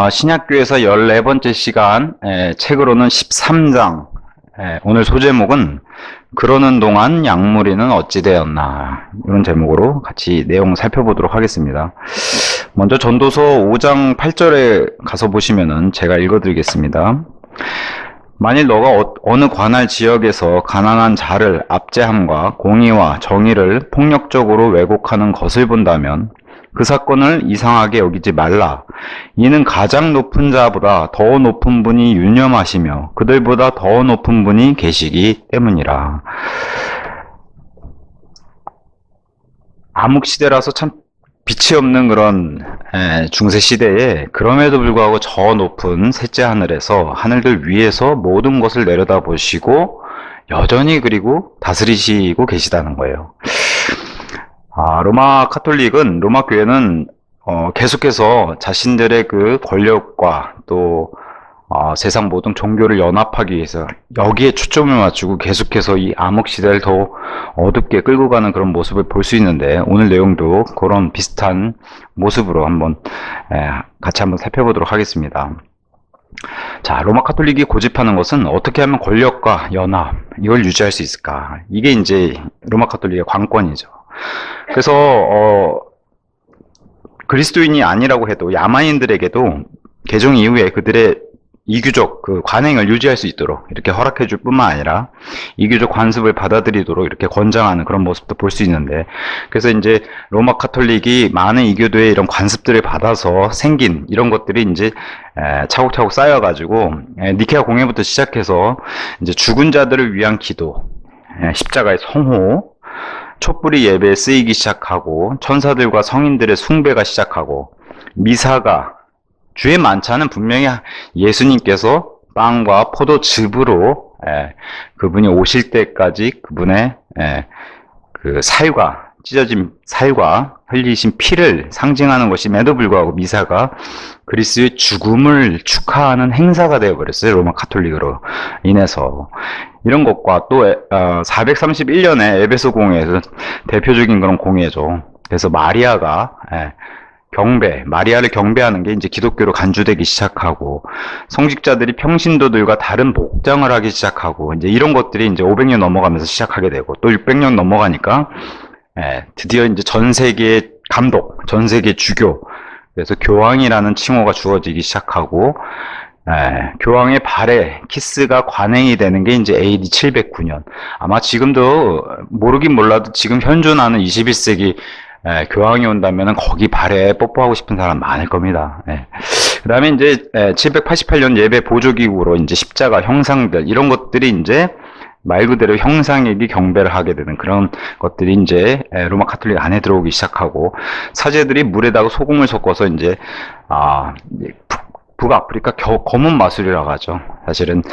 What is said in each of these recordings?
신약교에서 14번째 시간, 책으로는 13장, 오늘 소제목은 그러는 동안 약물이는 어찌 되었나, 이런 제목으로 같이 내용 살펴보도록 하겠습니다. 먼저 전도서 5장 8절에 가서 보시면은 제가 읽어드리겠습니다. 만일 너가 어느 관할 지역에서 가난한 자를 압제함과 공의와 정의를 폭력적으로 왜곡하는 것을 본다면 그 사건을 이상하게 여기지 말라. 이는 가장 높은 자보다 더 높은 분이 유념하시며 그들보다 더 높은 분이 계시기 때문이라. 암흑시대라서 참 빛이 없는 그런 중세시대에 그럼에도 불구하고 저 높은 셋째 하늘에서 하늘들 위에서 모든 것을 내려다보시고 여전히 그리고 다스리시고 계시다는 거예요. 로마 카톨릭은, 로마 교회는 계속해서 자신들의 그 권력과 또 세상 모든 종교를 연합하기 위해서 여기에 초점을 맞추고 계속해서 이 암흑시대를 더 어둡게 끌고 가는 그런 모습을 볼 수 있는데, 오늘 내용도 그런 비슷한 모습으로 같이 한번 살펴보도록 하겠습니다. 자, 로마 카톨릭이 고집하는 것은 어떻게 하면 권력과 연합, 이걸 유지할 수 있을까? 이게 이제 로마 카톨릭의 관건이죠. 그래서 그리스도인이 아니라고 해도 야만인들에게도 개종 이후에 그들의 이교적 그 관행을 유지할 수 있도록 이렇게 허락해 줄 뿐만 아니라 이교적 관습을 받아들이도록 이렇게 권장하는 그런 모습도 볼 수 있는데, 그래서 이제 로마 카톨릭이 많은 이교도의 이런 관습들을 받아서 생긴 이런 것들이 이제 차곡차곡 쌓여가지고 니케아 공회부터 시작해서 이제 죽은 자들을 위한 기도, 십자가의 성호, 촛불이 예배에 쓰이기 시작하고 천사들과 성인들의 숭배가 시작하고 미사가, 주의 만찬은 분명히 예수님께서 빵과 포도즙으로 그분이 오실 때까지 그분의 그 살과, 찢어진 살과 흘리신 피를 상징하는 것임에도 불구하고 미사가 그리스도의 죽음을 축하하는 행사가 되어버렸어요. 로마 카톨릭으로 인해서. 이런 것과 또 431년에 에베소 공회에서 대표적인 그런 공회죠. 그래서 마리아가 마리아를 경배하는 게 이제 기독교로 간주되기 시작하고, 성직자들이 평신도들과 다른 복장을 하기 시작하고, 이제 이런 것들이 이제 500년 넘어가면서 시작하게 되고, 또 600년 넘어가니까 드디어 이제 전 세계의 감독, 전 세계 주교, 그래서 교황이라는 칭호가 주어지기 시작하고, 교황의 발에 키스가 관행이 되는 게 이제 AD 709년. 아마 지금도 모르긴 몰라도 지금 현존하는 21세기 교황이 온다면은 거기 발에 뽀뽀하고 싶은 사람 많을 겁니다. 그 다음에 이제 788년 예배 보조기구로 이제 십자가 형상들, 이런 것들이 이제 말 그대로 형상에게 경배를 하게 되는 그런 것들이 이제 로마 카톨릭 안에 들어오기 시작하고, 사제들이 물에다가 소금을 섞어서 이제 북아프리카 검은 마술이라고 하죠. 사실은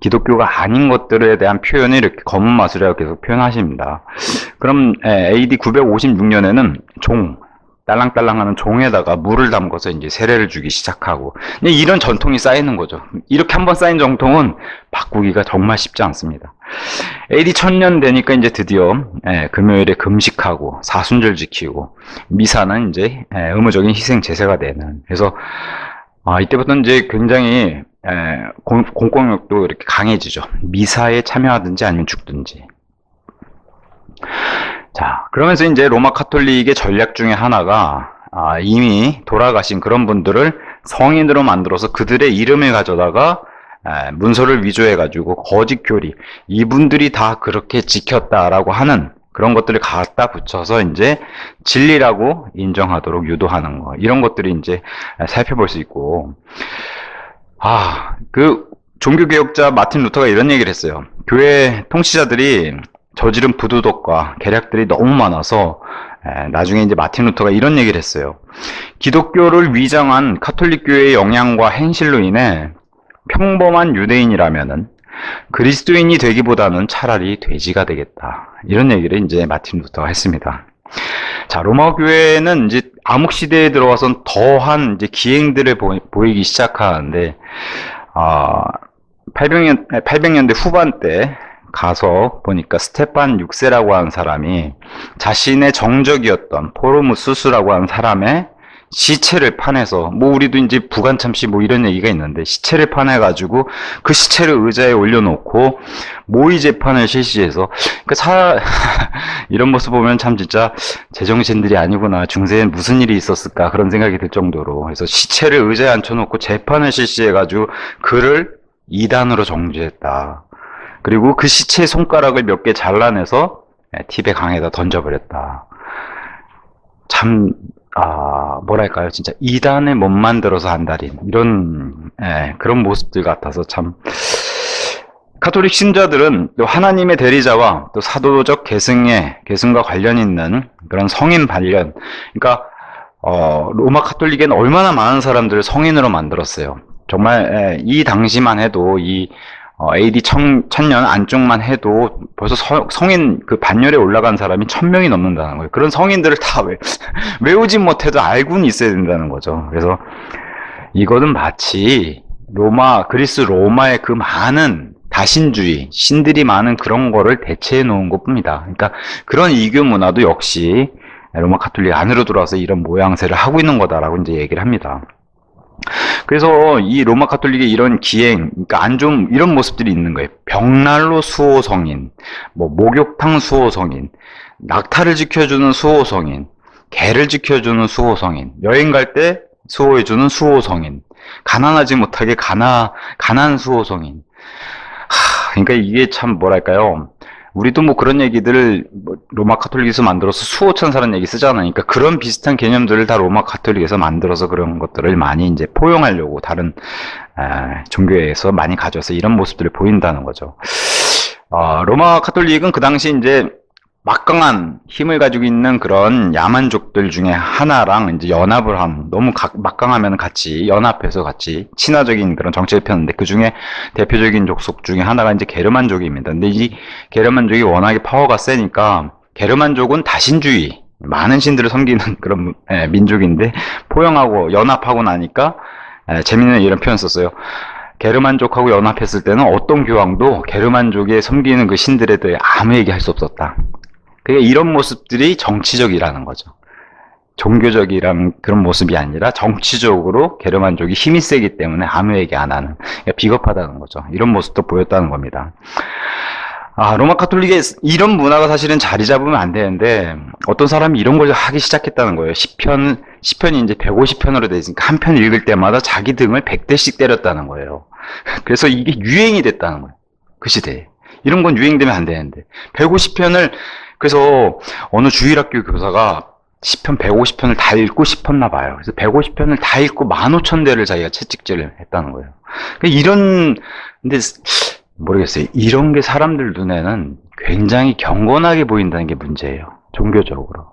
기독교가 아닌 것들에 대한 표현을 이렇게 검은 마술이라고 계속 표현하십니다. 그럼 AD 956년에는 딸랑딸랑하는 종에다가 물을 담궈서 이제 세례를 주기 시작하고, 이런 전통이 쌓이는 거죠. 이렇게 한번 쌓인 전통은 바꾸기가 정말 쉽지 않습니다. AD 1000년 되니까 이제 드디어 금요일에 금식하고 사순절 지키고 미사는 이제 의무적인 희생 제사가 되는, 그래서 이때부터 이제 굉장히 공권력도 이렇게 강해지죠. 미사에 참여하든지 아니면 죽든지. 자, 그러면서 이제 로마 카톨릭의 전략 중에 하나가 이미 돌아가신 그런 분들을 성인으로 만들어서 그들의 이름을 가져다가 문서를 위조해가지고 거짓 교리, 이분들이 다 그렇게 지켰다라고 하는 그런 것들을 갖다 붙여서 이제 진리라고 인정하도록 유도하는 거, 이런 것들이 이제 살펴볼 수 있고, 그 종교개혁자 마틴 루터가 이런 얘기를 했어요. 교회 통치자들이 저지른 부도덕과 계략들이 너무 많아서 나중에 이제 마틴 루터가 이런 얘기를 했어요. 기독교를 위장한 카톨릭 교회의 영향과 행실로 인해 평범한 유대인이라면은 그리스도인이 되기보다는 차라리 돼지가 되겠다, 이런 얘기를 이제 마틴 루터가 했습니다. 자, 로마 교회는 이제 암흑 시대에 들어와선 더한 이제 기행들을 보이기 시작하는데, 800년대 후반 때 가서 보니까 스테판 6세라고 하는 사람이 자신의 정적이었던 포르무스스라고 하는 사람의 시체를 파내서, 뭐 우리도 이제 부관참시 뭐 이런 얘기가 있는데, 시체를 파내가지고 그 시체를 의자에 올려놓고 모의 재판을 실시해서, 이런 모습 보면 참 진짜 제정신들이 아니구나, 중세엔 무슨 일이 있었을까 그런 생각이 들 정도로. 그래서 시체를 의자에 앉혀놓고 재판을 실시해가지고 그를 이단으로 정죄했다. 그리고 그 시체의 손가락을 몇 개 잘라내서 티베 강에다 던져버렸다. 참, 뭐랄까요. 진짜 이단을 못 만들어서 한달인 이런 그런 모습들 같아서 참. 카톨릭 신자들은 또 하나님의 대리자와 또 사도적 계승과 관련 있는 그런 성인 반련. 그러니까 로마 카톨릭에는 얼마나 많은 사람들을 성인으로 만들었어요. 정말 이 당시만 해도 AD 1000년 안쪽만 해도 벌써 성인 그 반열에 올라간 사람이 1000명이 넘는다는 거예요. 그런 성인들을 다 외우지 못해도 알고는 있어야 된다는 거죠. 그래서 이거는 마치 그리스 로마의 그 많은 다신주의, 신들이 많은 그런 거를 대체해 놓은 것 뿐이다. 그러니까 그런 이교 문화도 역시 로마 카톨릭 안으로 들어와서 이런 모양새를 하고 있는 거다라고 이제 얘기를 합니다. 그래서 이 로마 카톨릭의 이런 기행, 그러니까 안 좋은 이런 모습들이 있는 거예요. 벽난로 수호 성인, 뭐 목욕탕 수호 성인, 낙타를 지켜주는 수호 성인, 개를 지켜주는 수호 성인, 여행 갈 때 수호해주는 수호 성인, 가난하지 못하게 가난 수호 성인. 그러니까 이게 참 뭐랄까요? 우리도 뭐 그런 얘기들을 로마 카톨릭에서 만들어서 수호천사라는 얘기 쓰잖아요. 그러니까 그런 비슷한 개념들을 다 로마 카톨릭에서 만들어서 그런 것들을 많이 이제 포용하려고 다른 종교에서 많이 가져서 이런 모습들을 보인다는 거죠. 로마 카톨릭은 그 당시 이제 막강한 힘을 가지고 있는 그런 야만족들 중에 하나랑 이제 연합을 너무 막강하면 같이 연합해서 같이 친화적인 그런 정책을 폈는데, 그 중에 대표적인 족속 중에 하나가 이제 게르만족입니다. 근데 이 게르만족이 워낙에 파워가 세니까, 게르만족은 다신주의, 많은 신들을 섬기는 그런 민족인데, 포용하고 연합하고 나니까, 재밌는 이런 표현 썼어요. 게르만족하고 연합했을 때는 어떤 교황도 게르만족에 섬기는 그 신들에 대해 아무 얘기할 수 없었다. 그게 이런 모습들이 정치적이라는 거죠. 종교적이란 그런 모습이 아니라 정치적으로 게르만족이 힘이 세기 때문에 아무 얘기 안 하는, 그러니까 비겁하다는 거죠. 이런 모습도 보였다는 겁니다. 로마 카톨릭의 이런 문화가 사실은 자리 잡으면 안 되는데, 어떤 사람이 이런 걸 하기 시작했다는 거예요. 시편이 이제 150편으로 되어 있으니까 한 편 읽을 때마다 자기 등을 100대씩 때렸다는 거예요. 그래서 이게 유행이 됐다는 거예요. 그 시대에. 이런 건 유행되면 안 되는데. 150편을, 그래서 어느 주일학교 교사가 시편 150편을 다 읽고 싶었나 봐요. 그래서 150편을 다 읽고 15,000대를 자기가 채찍질을 했다는 거예요. 근데 모르겠어요. 이런 게 사람들 눈에는 굉장히 경건하게 보인다는 게 문제예요. 종교적으로.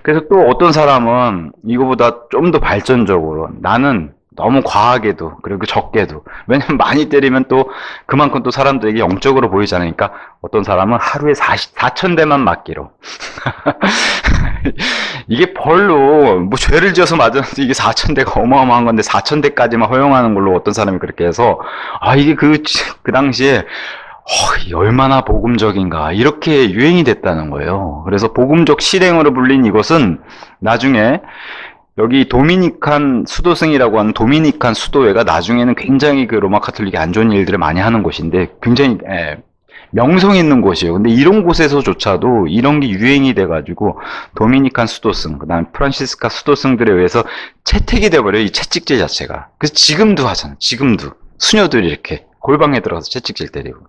그래서 또 어떤 사람은 이거보다 좀 더 발전적으로, 나는 너무 과하게도, 그리고 적게도, 왜냐면 많이 때리면 또 그만큼 또 사람들에게 영적으로 보이지 않으니까, 어떤 사람은 하루에 4,000대만 맞기로. 이게 벌로 뭐 죄를 지어서 맞았는데 이게 4,000대가 어마어마한 건데 4,000대까지만 허용하는 걸로 어떤 사람이 그렇게 해서, 이게 그 당시에 이게 얼마나 복음적인가, 이렇게 유행이 됐다는 거예요. 그래서 복음적 실행으로 불린 이것은 나중에 여기 도미니칸 수도승이라고 하는 도미니칸 수도회가 나중에는 굉장히 그 로마 카톨릭이 안 좋은 일들을 많이 하는 곳인데, 굉장히 명성 있는 곳이에요. 근데 이런 곳에서조차도 이런 게 유행이 돼가지고 도미니칸 수도승, 그 다음에 프란시스카 수도승들에 의해서 채택이 돼버려요. 이 채찍질 자체가. 그래서 지금도 하잖아요. 지금도 수녀들이 이렇게 골방에 들어가서 채찍질 때리고.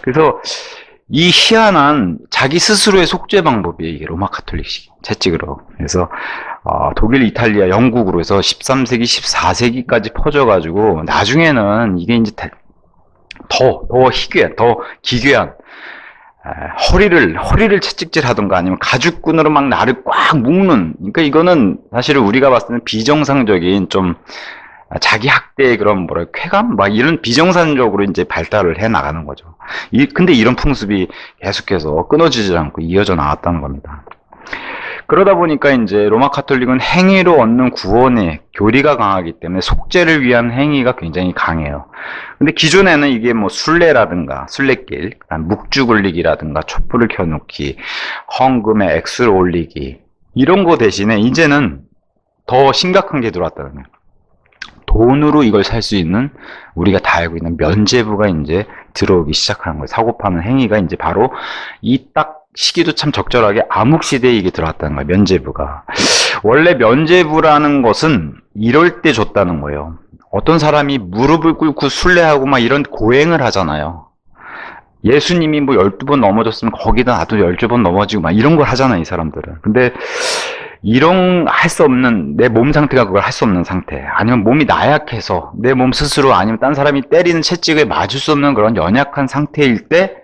그래서 이 희한한 자기 스스로의 속죄 방법이에요. 이게 로마 카톨릭식 채찍으로. 그래서 독일, 이탈리아, 영국으로 해서 13세기, 14세기까지 퍼져가지고 나중에는 이게 이제 더 희귀한, 더 기괴한, 허리를 채찍질 하던가 아니면 가죽끈으로 막 나를 꽉 묶는, 그러니까 이거는 사실은 우리가 봤을 때는 비정상적인 좀 자기 학대의 그런 쾌감? 막 이런 비정상적으로 이제 발달을 해 나가는 거죠. 근데 이런 풍습이 계속해서 끊어지지 않고 이어져 나왔다는 겁니다. 그러다 보니까 이제 로마 카톨릭은 행위로 얻는 구원의 교리가 강하기 때문에 속죄를 위한 행위가 굉장히 강해요. 근데 기존에는 이게 뭐 순례라든가 순례길, 묵주 굴리기라든가 촛불을 켜놓기, 헌금에 액수를 올리기, 이런 거 대신에 이제는 더 심각한 게 들어왔다는 거예요. 돈으로 이걸 살 수 있는, 우리가 다 알고 있는 면죄부가 이제 들어오기 시작하는 거예요. 사고 파는 행위가 이제 바로 이 딱 시기도 참 적절하게 암흑 시대에 이게 들어왔다는 거예요. 면죄부가. 원래 면죄부라는 것은 이럴 때 줬다는 거예요. 어떤 사람이 무릎을 꿇고 순례하고 막 이런 고행을 하잖아요. 예수님이 뭐 12번 넘어졌으면 거기다 나도 12번 넘어지고 막 이런 걸 하잖아요, 이 사람들은. 근데 이런 할 수 없는, 내 몸 상태가 그걸 할 수 없는 상태, 아니면 몸이 나약해서 내 몸 스스로, 아니면 딴 사람이 때리는 채찍을 맞을 수 없는 그런 연약한 상태일 때,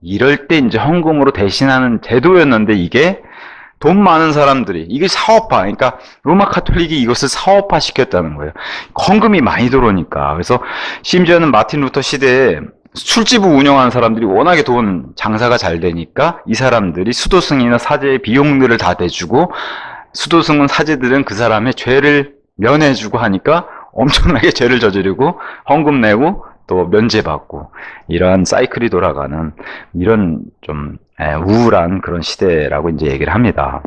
이럴 때 이제 헌금으로 대신하는 제도였는데, 이게 돈 많은 사람들이 이게 사업화, 그러니까 로마 카톨릭이 이것을 사업화 시켰다는 거예요. 헌금이 많이 들어오니까. 그래서 심지어는 마틴 루터 시대에 술집을 운영하는 사람들이 워낙에 돈 장사가 잘 되니까 이 사람들이 수도승이나 사제의 비용들을 다 대주고, 수도승은 사제들은 그 사람의 죄를 면해주고 하니까 엄청나게 죄를 저지르고 헌금 내고 또 면제받고, 이러한 사이클이 돌아가는 이런 좀 우울한 그런 시대라고 이제 얘기를 합니다.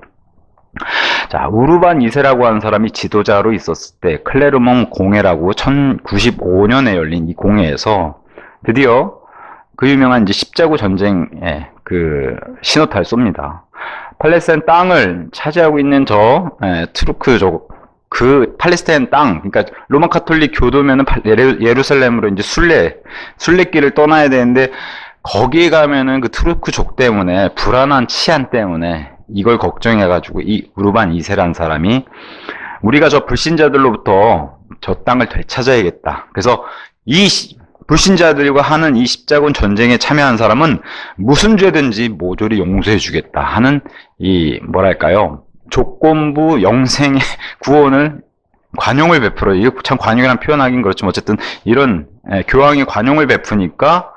자, 우르반 2세라고 하는 사람이 지도자로 있었을 때 클레르몽 공회라고 1095년에 열린 이 공회에서 드디어 그 유명한 이제 십자군 전쟁의 그 신호탄을 쏩니다. 팔레스타인 땅을 차지하고 있는 투르크족, 그 팔레스타인 땅, 그러니까 로마 카톨릭 교도면은 예루살렘으로 이제 순례길을 떠나야 되는데, 거기에 가면은 그 투르크족 때문에, 불안한 치안 때문에 이걸 걱정해가지고 이 우르반 2세라는 사람이, 우리가 저 불신자들로부터 저 땅을 되찾아야겠다. 그래서 이 불신자들과 하는 이 십자군 전쟁에 참여한 사람은 무슨 죄든지 모조리 용서해주겠다 하는, 이 뭐랄까요, 조건부 영생의 구원을, 관용을 베풀어. 이게 참 관용이라는 표현하긴 그렇지만 어쨌든 이런 교황이 관용을 베푸니까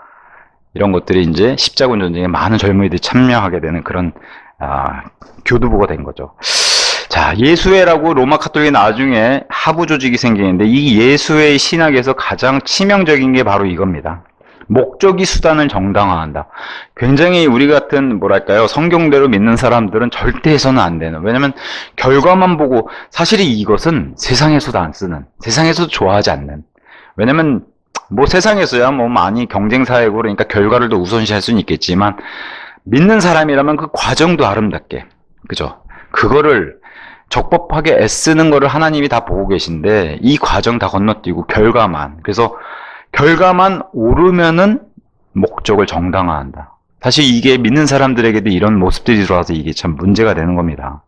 이런 것들이 이제 십자군 전쟁에 많은 젊은이들이 참여하게 되는 그런 교두보가 된 거죠. 자, 예수회라고 로마 카톨릭이 나중에 하부 조직이 생기는데, 이 예수회의 신학에서 가장 치명적인 게 바로 이겁니다. 목적이 수단을 정당화한다. 굉장히 우리 같은 뭐랄까요, 성경대로 믿는 사람들은 절대 해서는 안 되는, 왜냐면 결과만 보고, 사실이 이것은 세상에서도 안 쓰는, 세상에서도 좋아하지 않는, 왜냐면 뭐 세상에서야 뭐 많이 경쟁사회고 그러니까 결과를 더 우선시할 수는 있겠지만, 믿는 사람이라면 그 과정도 아름답게, 그죠? 그거를 적법하게 애쓰는 거를 하나님이 다 보고 계신데, 이 과정 다 건너뛰고 결과만, 그래서 결과만 오르면은 목적을 정당화한다. 사실 이게 믿는 사람들에게도 이런 모습들이 들어와서 이게 참 문제가 되는 겁니다.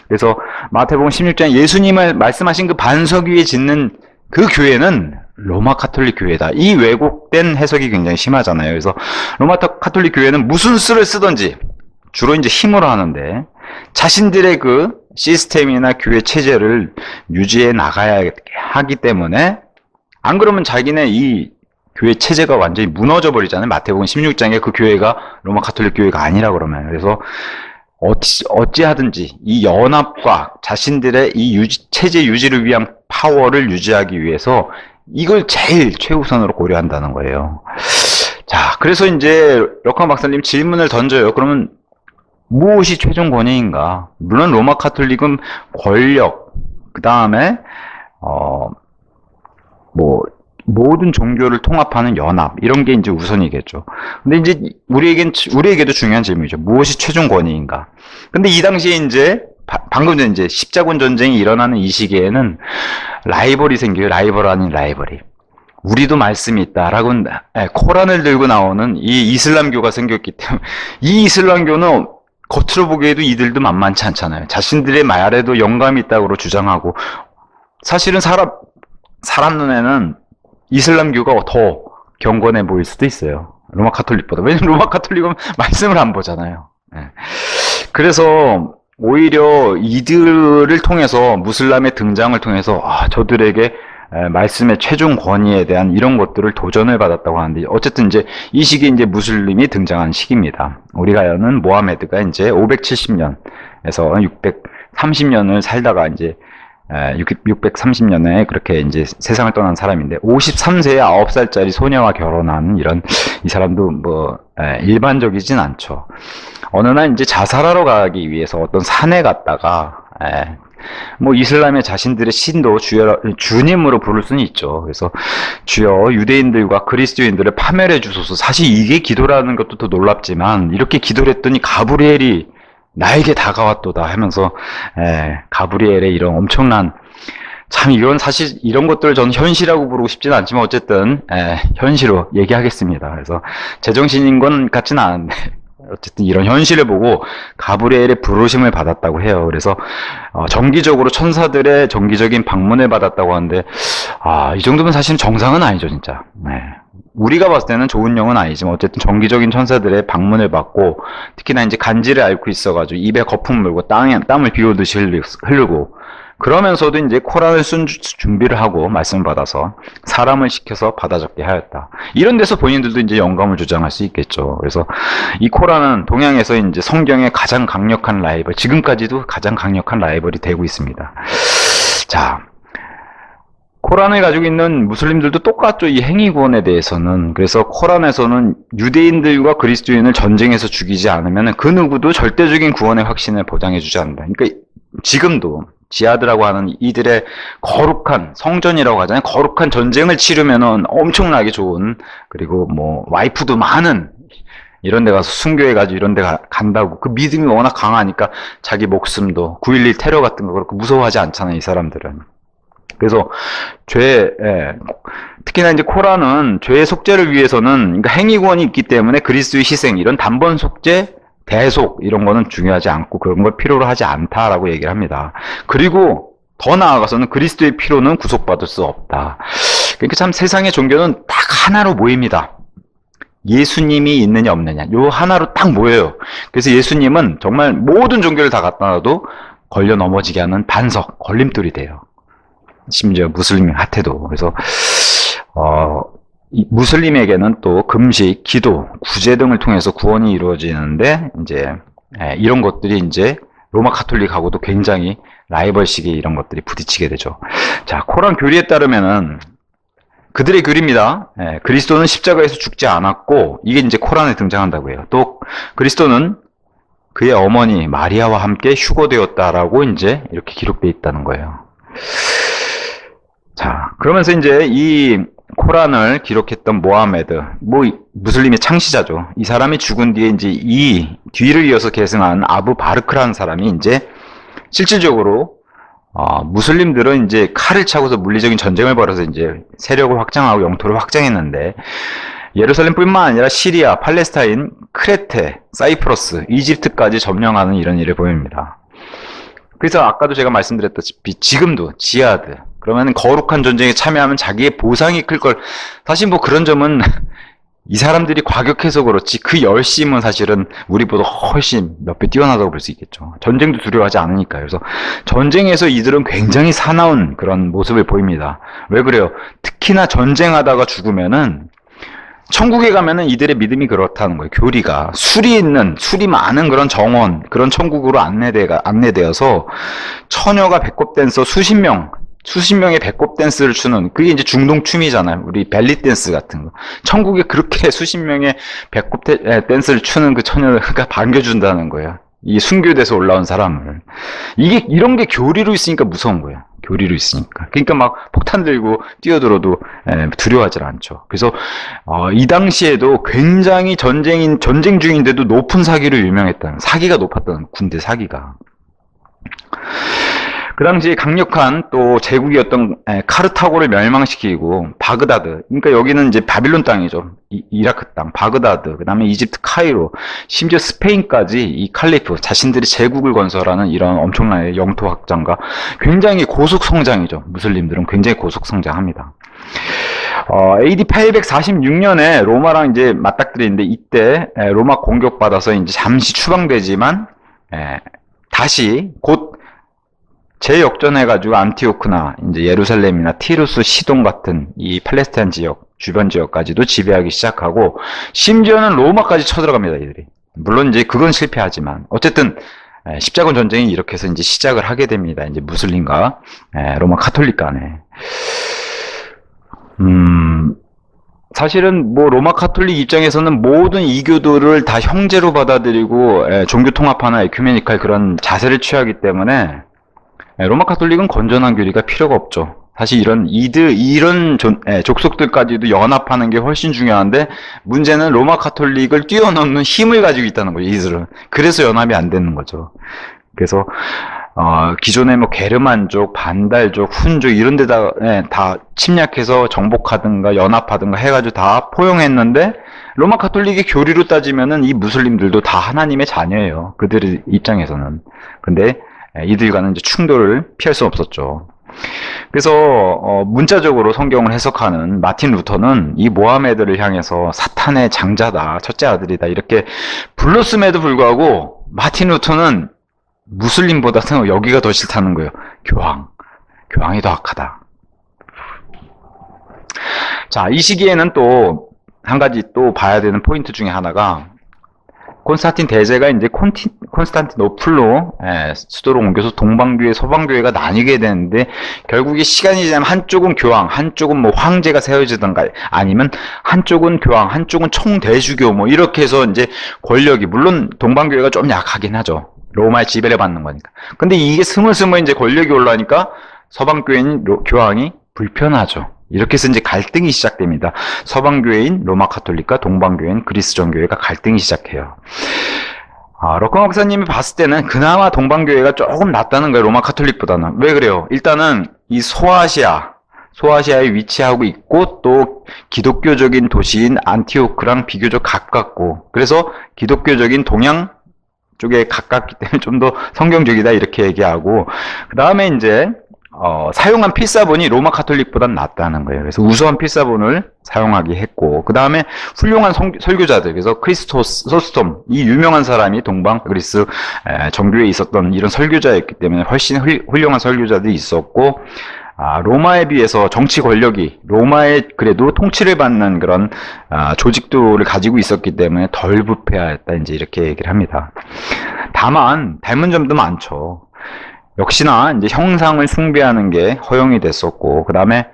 그래서 마태복음 16장에 예수님을 말씀하신 그 반석 위에 짓는 그 교회는 로마 카톨릭 교회다. 이 왜곡된 해석이 굉장히 심하잖아요. 그래서 로마 카톨릭 교회는 무슨 수를 쓰든지 주로 이제 힘으로 하는데, 자신들의 그 시스템이나 교회 체제를 유지해 나가야 하기 때문에, 안 그러면 자기네 이 교회 체제가 완전히 무너져 버리잖아요. 마태복음 16장에 그 교회가 로마 카톨릭 교회가 아니라 그러면. 그래서 어찌하든지 이 연합과 자신들의 이 체제 유지를 위한 파워를 유지하기 위해서 이걸 제일 최우선으로 고려한다는 거예요. 자, 그래서 이제 럭한 박사님 질문을 던져요. 그러면 무엇이 최종 권위인가? 물론 로마 카톨릭은 권력, 그 다음에 모든 종교를 통합하는 연합, 이런 게 이제 우선이겠죠. 근데 이제 우리에게도 중요한 질문이죠. 무엇이 최종 권위인가? 근데 이 당시에 이제 방금 전에 이제 십자군 전쟁이 일어나는 이 시기에는 라이벌이 생겨요. 라이벌 아닌 라이벌이. 우리도 말씀이 있다라고 코란을 들고 나오는 이 이슬람교가 생겼기 때문에, 이 이슬람교는 겉으로 보기에도 이들도 만만치 않잖아요. 자신들의 말에도 영감이 있다고 주장하고, 사실은 사람 눈에는 이슬람교가 더 경건해 보일 수도 있어요. 로마 카톨릭보다. 왜냐면 로마 카톨릭은 말씀을 안 보잖아요. 그래서 오히려 이들을 통해서, 무슬람의 등장을 통해서 저들에게 말씀의 최종 권위에 대한 이런 것들을 도전을 받았다고 하는데, 어쨌든 이제 이 시기에 이제 무슬림이 등장한 시기입니다. 우리가 아는 모하메드가 이제 570년에서 630년을 살다가 이제 630년에 그렇게 이제 세상을 떠난 사람인데, 53세에 9살짜리 소녀와 결혼한 이 사람도 뭐 일반적이진 않죠. 어느 날 이제 자살하러 가기 위해서 어떤 산에 갔다가 뭐 이슬람의 자신들의 신도 주님으로 부를 수는 있죠. 그래서 주여 유대인들과 그리스도인들을 파멸해 주소서. 사실 이게 기도라는 것도 더 놀랍지만 이렇게 기도를 했더니 가브리엘이 나에게 다가왔도다 하면서 가브리엘의 이런 엄청난 참 이건 사실 이런 것들을 저는 현실이라고 부르고 싶지는 않지만 어쨌든 현실로 얘기하겠습니다. 그래서 제정신인 건 같지는 않은데 어쨌든 이런 현실을 보고 가브리엘의 부르심을 받았다고 해요. 그래서 정기적으로 천사들의 정기적인 방문을 받았다고 하는데 이 정도면 사실은 정상은 아니죠, 진짜. 우리가 봤을 때는 좋은 영은 아니지만 어쨌든 정기적인 천사들의 방문을 받고 특히나 이제 간지를 앓고 있어가지고 입에 거품 물고 땀을 비 오듯이 흐르고 그러면서도 이제 코란을 쓴 준비를 하고 말씀을 받아서 사람을 시켜서 받아 적게 하였다. 이런 데서 본인들도 이제 영감을 주장할 수 있겠죠. 그래서 이 코란은 동양에서 이제 성경의 가장 강력한 라이벌, 지금까지도 가장 강력한 라이벌이 되고 있습니다. 자, 코란을 가지고 있는 무슬림들도 똑같죠. 이 행위구원에 대해서는. 그래서 코란에서는 유대인들과 그리스도인을 전쟁에서 죽이지 않으면 그 누구도 절대적인 구원의 확신을 보장해주지 않는다. 그러니까 지금도 지하드라고 하는 이들의 거룩한 성전이라고 하잖아요. 거룩한 전쟁을 치르면은 엄청나게 좋은, 그리고 뭐 와이프도 많은 이런 데 가서 순교해가지고 이런 데 간다고. 그 믿음이 워낙 강하니까 자기 목숨도 9.11 테러 같은 거 그렇게 무서워하지 않잖아요, 이 사람들은. 그래서 특히나 이제 코란은 죄의 속죄를 위해서는, 그러니까 행위구원이 있기 때문에 그리스도의 희생, 이런 단번 속죄, 대속 이런 거는 중요하지 않고 그런 걸 필요로 하지 않다라고 얘기를 합니다. 그리고 더 나아가서는 그리스도의 피로는 구속받을 수 없다. 그러니까 참 세상의 종교는 딱 하나로 모입니다. 예수님이 있느냐 없느냐, 요 하나로 딱 모여요. 그래서 예수님은 정말 모든 종교를 다 갖다 놔도 걸려 넘어지게 하는 반석, 걸림돌이 돼요. 심지어 무슬림한테도. 그래서 무슬림에게는 또 금식, 기도, 구제 등을 통해서 구원이 이루어지는데 이제 이런 것들이 이제 로마 카톨릭하고도 굉장히 라이벌식의 이런 것들이 부딪히게 되죠. 자, 코란 교리에 따르면은 그들의 교리입니다. 그리스도는 십자가에서 죽지 않았고, 이게 이제 코란에 등장한다고 해요. 또 그리스도는 그의 어머니 마리아와 함께 휴거되었다라고 이제 이렇게 기록되어 있다는 거예요. 자, 그러면서 이제 이 코란을 기록했던 모하메드, 무슬림의 창시자죠. 이 사람이 죽은 뒤에 이제 이 뒤를 이어서 계승한 아부 바르크라는 사람이 이제 실질적으로 무슬림들은 이제 칼을 차고서 물리적인 전쟁을 벌여서 이제 세력을 확장하고 영토를 확장했는데, 예루살렘뿐만 아니라 시리아, 팔레스타인, 크레테, 사이프러스, 이집트까지 점령하는 이런 일을 보입니다. 그래서 아까도 제가 말씀드렸다시피 지금도 지하드, 그러면 거룩한 전쟁에 참여하면 자기의 보상이 클 걸, 사실 뭐 그런 점은 이 사람들이 과격해서 그렇지 그 열심은 사실은 우리보다 훨씬 몇 배 뛰어나다고 볼 수 있겠죠. 전쟁도 두려워하지 않으니까요. 그래서 전쟁에서 이들은 굉장히 사나운 그런 모습을 보입니다. 왜 그래요? 특히나 전쟁하다가 죽으면은 천국에 가면은 이들의 믿음이 그렇다는 거예요. 교리가 술이 많은 그런 정원, 그런 천국으로 안내되어서 처녀가 배꼽 댄서 수십 명의 배꼽 댄스를 추는, 그게 이제 중동 춤이잖아요. 우리 벨리 댄스 같은 거. 천국에 그렇게 수십 명의 배꼽 댄스를 추는 그 처녀가 반겨준다는 거예요. 이 순교돼서 올라온 사람을. 이런 게 교리로 있으니까 무서운 거예요. 교리로 있으니까. 그러니까 막 폭탄 들고 뛰어들어도 두려워하지 않죠. 그래서 이 당시에도 굉장히 전쟁 중인데도 높은 사기가 높았다는, 군대 사기가. 그 당시에 강력한 또 제국이었던 카르타고를 멸망시키고 바그다드, 그러니까 여기는 이제 바빌론 땅이죠. 이라크 땅, 바그다드, 그 다음에 이집트 카이로, 심지어 스페인까지 이 칼리프, 자신들이 제국을 건설하는 이런 엄청난 영토 확장과 굉장히 고속 성장이죠. 무슬림들은 굉장히 고속 성장합니다. AD 846년에 로마랑 이제 맞닥뜨리는데, 이때 로마 공격받아서 이제 잠시 추방되지만 다시 곧 재역전해가지고 안티오크나 이제 예루살렘이나 티루스, 시돈 같은 이 팔레스타인 지역, 주변 지역까지도 지배하기 시작하고, 심지어는 로마까지 쳐들어갑니다, 이들이. 물론 이제 그건 실패하지만 어쨌든 십자군 전쟁이 이렇게 해서 이제 시작을 하게 됩니다. 이제 무슬림과 로마 카톨릭 간에. 사실은 뭐 로마 카톨릭 입장에서는 모든 이교도를 다 형제로 받아들이고 종교 통합하는 에큐메니칼 그런 자세를 취하기 때문에 로마 카톨릭은 건전한 교리가 필요가 없죠. 사실 이런 족속들까지도 연합하는 게 훨씬 중요한데, 문제는 로마 카톨릭을 뛰어넘는 힘을 가지고 있다는 거죠, 이들은. 그래서 연합이 안 되는 거죠. 그래서 기존의 뭐 게르만족, 반달족, 훈족 이런 데다 다 침략해서 정복하든가 연합하든가 해가지고 다 포용했는데, 로마 카톨릭의 교리로 따지면은 이 무슬림들도 다 하나님의 자녀예요. 그들의 입장에서는. 근데 이들과는 이제 충돌을 피할 수 없었죠. 그래서 문자적으로 성경을 해석하는 마틴 루터는 이 모하메드를 향해서 사탄의 장자다, 첫째 아들이다 이렇게 불렀음에도 불구하고 마틴 루터는 무슬림보다는 여기가 더 싫다는 거예요. 교황이 더 악하다. 자, 이 시기에는 또 한 가지 또 봐야 되는 포인트 중에 하나가, 콘스탄틴 대제가 이제 콘스탄티노플로 수도로 옮겨서 동방교회, 서방교회가 나뉘게 되는데, 결국에 시간이 지나면 한쪽은 교황, 한쪽은 뭐 황제가 세워지던가, 아니면 한쪽은 교황, 한쪽은 총대주교, 뭐 이렇게 해서 이제 권력이, 물론 동방교회가 좀 약하긴 하죠. 로마의 지배를 받는 거니까. 근데 이게 스물스물 이제 권력이 올라가니까 서방교회인 교황이 불편하죠. 이렇게 해서 이제 갈등이 시작됩니다. 서방교회인 로마 카톨릭과 동방교회인 그리스 정교회가 갈등이 시작해요. 럭커 목사님이 봤을 때는 그나마 동방교회가 조금 낫다는 거예요. 로마 카톨릭보다는. 왜 그래요? 일단은 이 소아시아에 위치하고 있고, 또 기독교적인 도시인 안티오크랑 비교적 가깝고, 그래서 기독교적인 동양 쪽에 가깝기 때문에 좀 더 성경적이다 이렇게 얘기하고, 그 다음에 이제 사용한 필사본이 로마 카톨릭보단 낫다는 거예요. 그래서 우수한 필사본을 사용하게 했고, 그 다음에 훌륭한 설교자들, 그래서 크리스토스 소스톰, 이 유명한 사람이 동방 그리스 정교회에 있었던 이런 설교자였기 때문에 훨씬 훌륭한 설교자들이 있었고, 로마에 비해서 정치 권력이 로마의 그래도 통치를 받는 그런 조직도를 가지고 있었기 때문에 덜 부패하였다, 이제 이렇게 얘기를 합니다. 다만 닮은 점도 많죠. 역시나 이제 형상을 숭배하는 게 허용이 됐었고, 그 다음에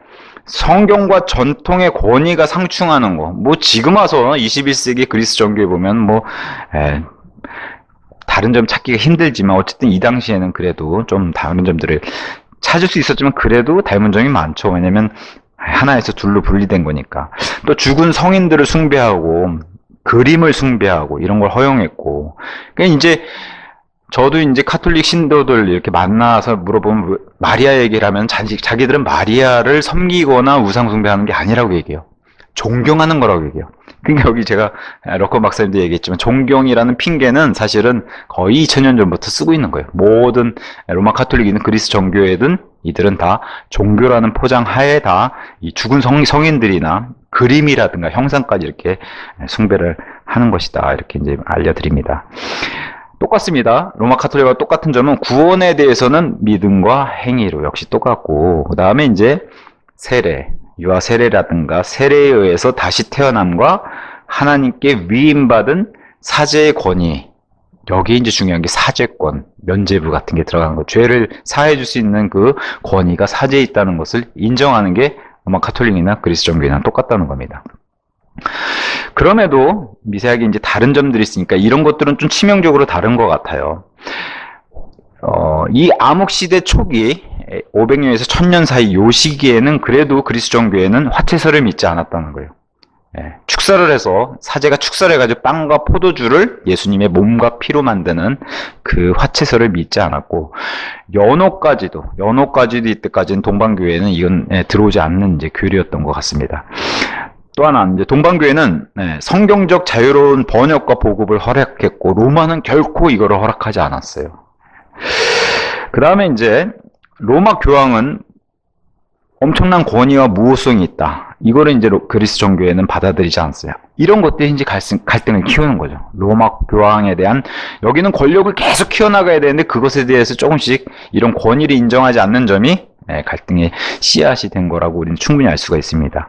성경과 전통의 권위가 상충하는 거. 뭐 지금 와서 21세기 그리스 정교회 보면 뭐 다른 점 찾기가 힘들지만, 어쨌든 이 당시에는 그래도 좀 다른 점들을 찾을 수 있었지만 그래도 닮은 점이 많죠. 왜냐면 하나에서 둘로 분리된 거니까. 또 죽은 성인들을 숭배하고 그림을 숭배하고 이런 걸 허용했고. 그러니까 이제 저도 이제 카톨릭 신도들 이렇게 만나서 물어보면, 마리아 얘기를 하면 자기들은 마리아를 섬기거나 우상 숭배하는 게 아니라고 얘기해요. 존경하는 거라고 얘기해요. 그러니까 여기 제가 럭커 박사님도 얘기했지만, 존경이라는 핑계는 사실은 거의 2000년 전부터 쓰고 있는 거예요. 모든 로마 카톨릭이든 그리스 정교회든 이들은 다 종교라는 포장 하에 다 이 죽은 성인들이나 그림이라든가 형상까지 이렇게 숭배를 하는 것이다, 이렇게 이제 알려드립니다. 똑같습니다. 로마 카톨릭과 똑같은 점은 구원에 대해서는 믿음과 행위로 역시 똑같고, 그 다음에 이제 유아 세례라든가 세례에 의해서 다시 태어남과 하나님께 위임받은 사죄의 권위, 여기 이제 중요한 게 사죄권, 면죄부 같은 게 들어가는 거, 죄를 사해 줄 수 있는 그 권위가 사죄에 있다는 것을 인정하는 게 로마 카톨릭이나 그리스 정교회랑 똑같다는 겁니다. 그럼에도 미세하게 이제 다른 점들이 있으니까 이런 것들은 좀 치명적으로 다른 것 같아요. 이 암흑시대 초기 500년에서 1000년 사이 요 시기에는 그래도 그리스 정교회는 화채설을 믿지 않았다는 거예요. 축사를 해서, 사제가 축사를 해가지고 빵과 포도주를 예수님의 몸과 피로 만드는 그 화채설을 믿지 않았고, 연호까지도 이때까지는 동방교회는 이건 들어오지 않는 이제 교리였던 것 같습니다. 또 하나, 이제 동방교회는 성경적 자유로운 번역과 보급을 허락했고, 로마는 결코 이거를 허락하지 않았어요. 그 다음에 이제 로마 교황은 엄청난 권위와 무호성이 있다. 이거를 이제 그리스 정교회는 받아들이지 않았어요. 이런 것들이 이제 갈등을 키우는 거죠. 로마 교황에 대한, 여기는 권력을 계속 키워나가야 되는데 그것에 대해서 조금씩 이런 권위를 인정하지 않는 점이 갈등의 씨앗이 된 거라고 우리는 충분히 알 수가 있습니다.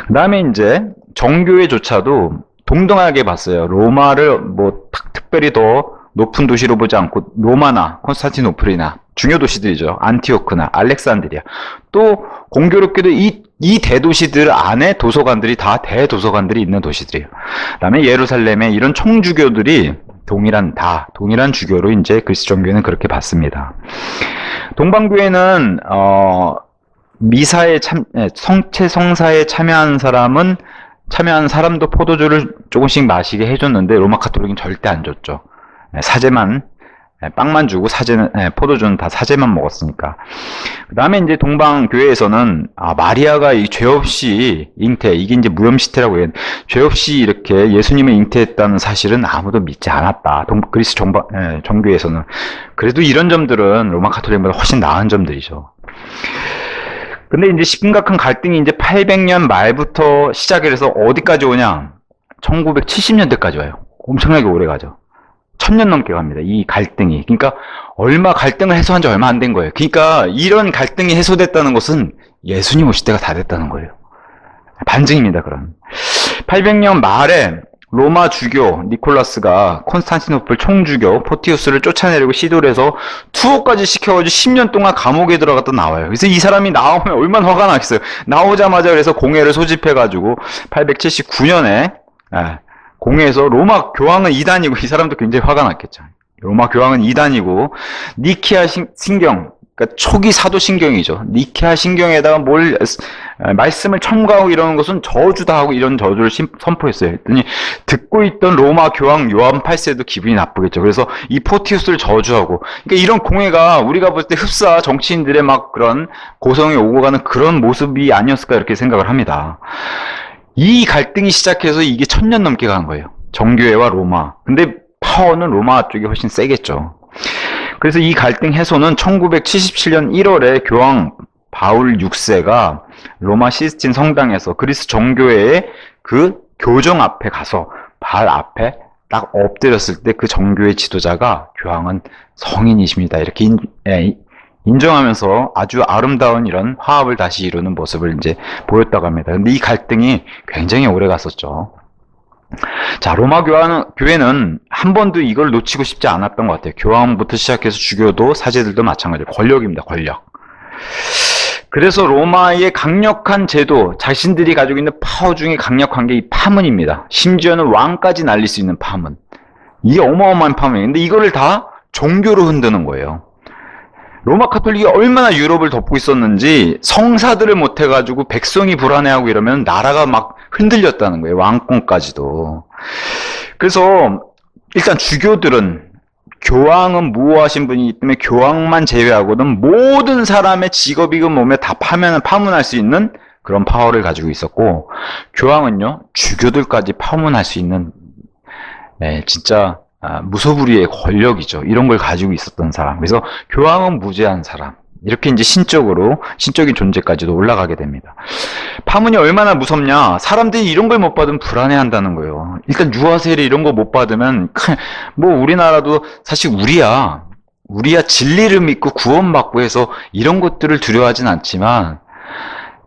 그 다음에 이제 정교회조차도 동등하게 봤어요. 로마를 뭐 특별히 더 높은 도시로 보지 않고 로마나 콘스탄티노플이나 중요 도시들이죠. 안티오크나 알렉산드리아, 또 공교롭게도 이 대도시들 안에 도서관들이 다 대도서관들이 있는 도시들이에요. 그다음에 예루살렘에 이런 총주교들이 동일한 주교로 이제 그리스 정교회는 그렇게 봤습니다. 동방교회는 미사에 성체 성사에 참여한 사람도 포도주를 조금씩 마시게 해줬는데 로마 가톨릭은 절대 안 줬죠. 사제만, 빵만 주고 포도주는 다 사제만 먹었으니까. 그 다음에 이제 동방교회에서는 마리아가 죄 없이 이게 이제 무염시태라고 해요. 죄 없이 이렇게 예수님을 잉태했다는 사실은 아무도 믿지 않았다. 그리스 정교회에서는. 그래도 이런 점들은 로마 가톨릭보다 훨씬 나은 점들이죠. 근데 이제 심각한 갈등이 이제 800년 말부터 시작해서 어디까지 오냐? 1970년대까지 와요. 엄청나게 오래 가죠. 1000년 넘게 갑니다. 이 갈등이. 그러니까 갈등을 해소한 지 얼마 안 된 거예요. 그러니까 이런 갈등이 해소됐다는 것은 예수님 오실 때가 다 됐다는 거예요. 반증입니다, 그럼. 800년 말에 로마 주교 니콜라스가 콘스탄티노플 총주교 포티우스를 쫓아내려고 시도를 해서 투옥까지 시켜가지고 10년 동안 감옥에 들어갔다 나와요. 그래서 이 사람이 나오면 얼마나 화가 나겠어요. 나오자마자 그래서 공회를 소집해가지고 879년에 공회에서 로마 교황은 이단이고, 이 사람도 굉장히 화가 났겠죠. 로마 교황은 이단이고 니케아 신경, 그러니까 초기 사도 신경이죠. 니케아 신경에다가 말씀을 첨가하고 이러는 것은 저주다 하고 이런 저주를 선포했어요. 했더니 듣고 있던 로마 교황 요한 8세도 기분이 나쁘겠죠. 그래서 이 포티우스를 저주하고, 그러니까 이런 공회가 우리가 볼 때 흡사 정치인들의 막 그런 고성에 오고 가는 그런 모습이 아니었을까 이렇게 생각을 합니다. 이 갈등이 시작해서 이게 1000년 넘게 간 거예요. 정교회와 로마. 근데 파워는 로마 쪽이 훨씬 세겠죠. 그래서 이 갈등 해소는 1977년 1월에 교황 바울 6세가 로마 시스틴 성당에서 그리스 정교회의 그 교정 앞에 가서 발 앞에 딱 엎드렸을 때 그 정교회 지도자가 교황은 성인이십니다. 이렇게 인정하면서 아주 아름다운 이런 화합을 다시 이루는 모습을 이제 보였다고 합니다. 근데 이 갈등이 굉장히 오래 갔었죠. 자, 로마 교회는 한 번도 이걸 놓치고 싶지 않았던 것 같아요. 교황부터 시작해서 주교도 사제들도 마찬가지로 권력입니다. 권력. 그래서 로마의 강력한 제도, 자신들이 가지고 있는 파워 중에 강력한 게 이 파문입니다. 심지어는 왕까지 날릴 수 있는 파문. 이게 어마어마한 파문이에요. 근데 이거를 다 종교로 흔드는 거예요. 로마 카톨릭이 얼마나 유럽을 덮고 있었는지 성사들을 못해가지고 백성이 불안해하고 이러면 나라가 막 흔들렸다는 거예요. 왕권까지도. 그래서 일단 주교들은, 교황은 무호하신 분이기 때문에 교황만 제외하고는 모든 사람의 직업이건 몸에 다 파문할 수 있는 그런 파워를 가지고 있었고, 교황은요 주교들까지 파문할 수 있는 진짜 무소불위의 권력이죠. 이런 걸 가지고 있었던 사람. 그래서 교황은 무죄한 사람. 이렇게 이제 신적인 존재까지도 올라가게 됩니다. 파문이 얼마나 무섭냐. 사람들이 이런 걸 못 받으면 불안해한다는 거예요. 일단 유아세례 이런 거 못 받으면 우리나라도 사실 우리야 진리를 믿고 구원받고 해서 이런 것들을 두려워하진 않지만,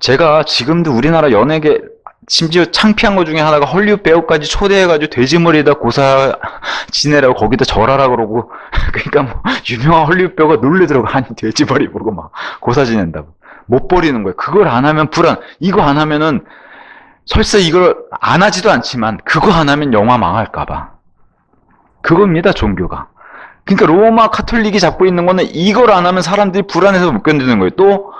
제가 지금도 우리나라 연예계 심지어 창피한 것 중에 하나가 헐리우드 배우까지 초대해가지고 돼지머리에다 고사 지내라고 거기다 절하라 그러고, 그러니까 뭐 유명한 헐리우드 배우가 놀래더라고. 아니 돼지머리 보고 막 고사 지낸다고. 못 버리는 거예요. 그걸 안 하면 이거 안 하면은 설사 이걸 안 하지도 않지만 그거 안 하면 영화 망할까봐. 그겁니다, 종교가. 그러니까 로마 카톨릭이 잡고 있는 거는 이걸 안 하면 사람들이 불안해서 못 견디는 거예요. 또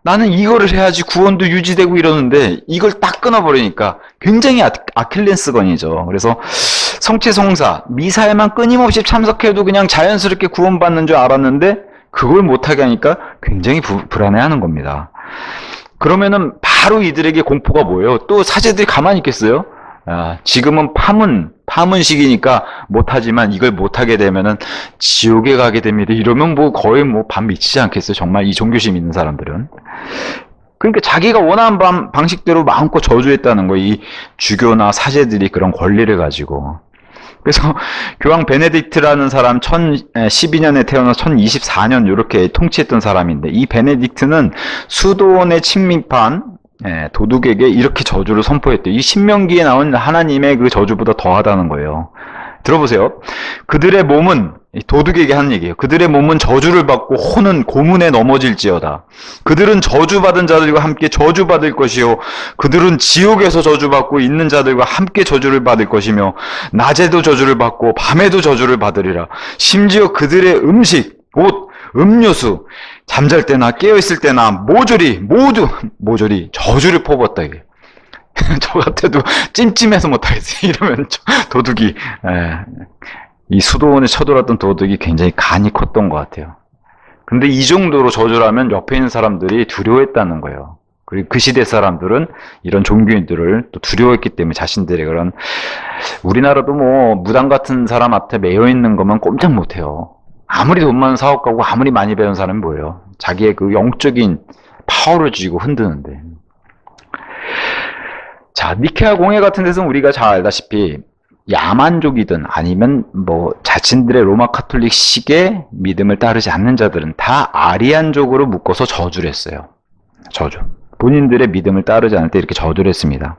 나는 이거를 해야지 구원도 유지되고 이러는데 이걸 딱 끊어버리니까 굉장히 아킬레스건이죠. 그래서 성체성사, 미사에만 끊임없이 참석해도 그냥 자연스럽게 구원받는 줄 알았는데 그걸 못하게 하니까 굉장히 불안해하는 겁니다. 그러면은 바로 이들에게 공포가 뭐예요? 또 사제들이 가만히 있겠어요? 지금은 파문 시기니까 못하지만 이걸 못하게 되면은 지옥에 가게 됩니다. 이러면 거의 반 미치지 않겠어요? 정말 이 종교심 있는 사람들은. 그러니까 자기가 원하는 방식대로 마음껏 저주했다는 거예요. 이 주교나 사제들이 그런 권리를 가지고. 그래서 교황 베네딕트라는 사람 1012년에 태어나서 1024년 이렇게 통치했던 사람인데, 이 베네딕트는 수도원에 침입한 도둑에게 이렇게 저주를 선포했대요. 이 신명기에 나온 하나님의 그 저주보다 더하다는 거예요. 들어보세요. 그들의 몸은 도둑에게 하는 얘기예요. 그들의 몸은 저주를 받고 혼은 고문에 넘어질지어다. 그들은 저주받은 자들과 함께 저주받을 것이요 그들은 지옥에서 저주받고 있는 자들과 함께 저주를 받을 것이며 낮에도 저주를 받고 밤에도 저주를 받으리라. 심지어 그들의 음식, 옷, 음료수, 잠잘 때나 깨어있을 때나 모조리 저주를 퍼붓다. 이게. 저 같아도 찜찜해서 못하겠어요. 이러면 도둑이 이 수도원에 쳐들어왔던 도둑이 굉장히 간이 컸던 것 같아요. 근데 이 정도로 저주라면 옆에 있는 사람들이 두려워했다는 거예요. 그리고 그 시대 사람들은 이런 종교인들을 또 두려워했기 때문에 자신들의 그런, 우리나라도 뭐 무당 같은 사람 앞에 매여 있는 것만 꼼짝 못해요. 아무리 돈 많은 사업가고 아무리 많이 배운 사람이 뭐예요? 자기의 그 영적인 파워를 쥐고 흔드는데. 자, 니케아 공회 같은 데서는 우리가 잘 알다시피 야만족이든 아니면 뭐 자신들의 로마 카톨릭식의 믿음을 따르지 않는 자들은 다 아리안족으로 묶어서 저주를 했어요. 저주. 본인들의 믿음을 따르지 않을 때 이렇게 저주를 했습니다.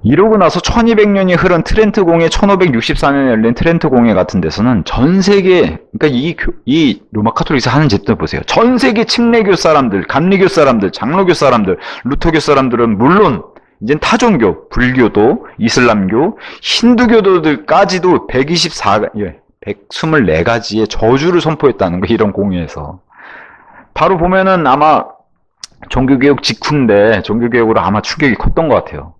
이러고 나서 1200년이 흐른 트렌트 공회, 1564년에 열린 트렌트 공회 같은 데서는 전 세계, 그러니까 이 로마 카톨릭에서 하는 짓들 보세요. 전 세계 침례교 사람들, 감리교 사람들, 장로교 사람들, 루터교 사람들은 물론 이젠 타종교, 불교도, 이슬람교, 힌두교도들까지도 124가지의 저주를 선포했다는 거, 이런 공회에서. 바로 보면은 아마 종교개혁 직후인데, 종교개혁으로 아마 충격이 컸던 것 같아요.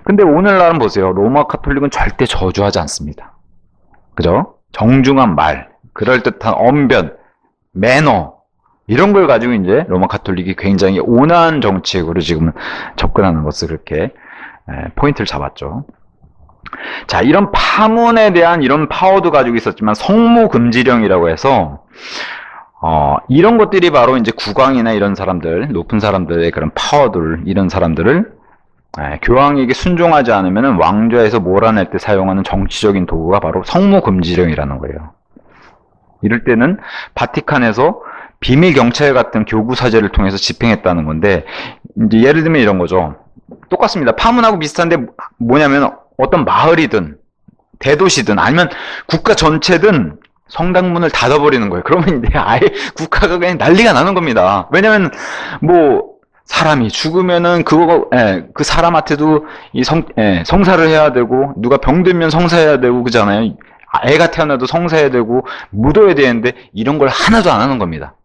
근데 오늘날은 보세요. 로마 카톨릭은 절대 저주하지 않습니다. 그죠? 정중한 말, 그럴듯한 언변, 매너, 이런 걸 가지고 이제 로마 카톨릭이 굉장히 온화한 정책으로 지금 접근하는 것을 그렇게 포인트를 잡았죠. 자, 이런 파문에 대한 이런 파워도 가지고 있었지만 성모금지령이라고 해서 이런 것들이 바로 이제 국왕이나 이런 사람들, 높은 사람들의 그런 파워들, 이런 사람들을 교황에게 순종하지 않으면 왕좌에서 몰아낼 때 사용하는 정치적인 도구가 바로 성모금지령이라는 거예요. 이럴 때는 바티칸에서 비밀 경찰 같은 교구 사제를 통해서 집행했다는 건데, 이제 예를 들면 이런 거죠. 똑같습니다. 파문하고 비슷한데 뭐냐면 어떤 마을이든 대도시든 아니면 국가 전체든 성당문을 닫아버리는 거예요. 그러면 이제 아예 국가가 그냥 난리가 나는 겁니다. 왜냐면 뭐 사람이 죽으면은 그 사람한테도 성사를 해야 되고, 누가 병들면 성사해야 되고 그잖아요. 애가 태어나도 성사해야 되고 묻어야 되는데 이런 걸 하나도 안 하는 겁니다.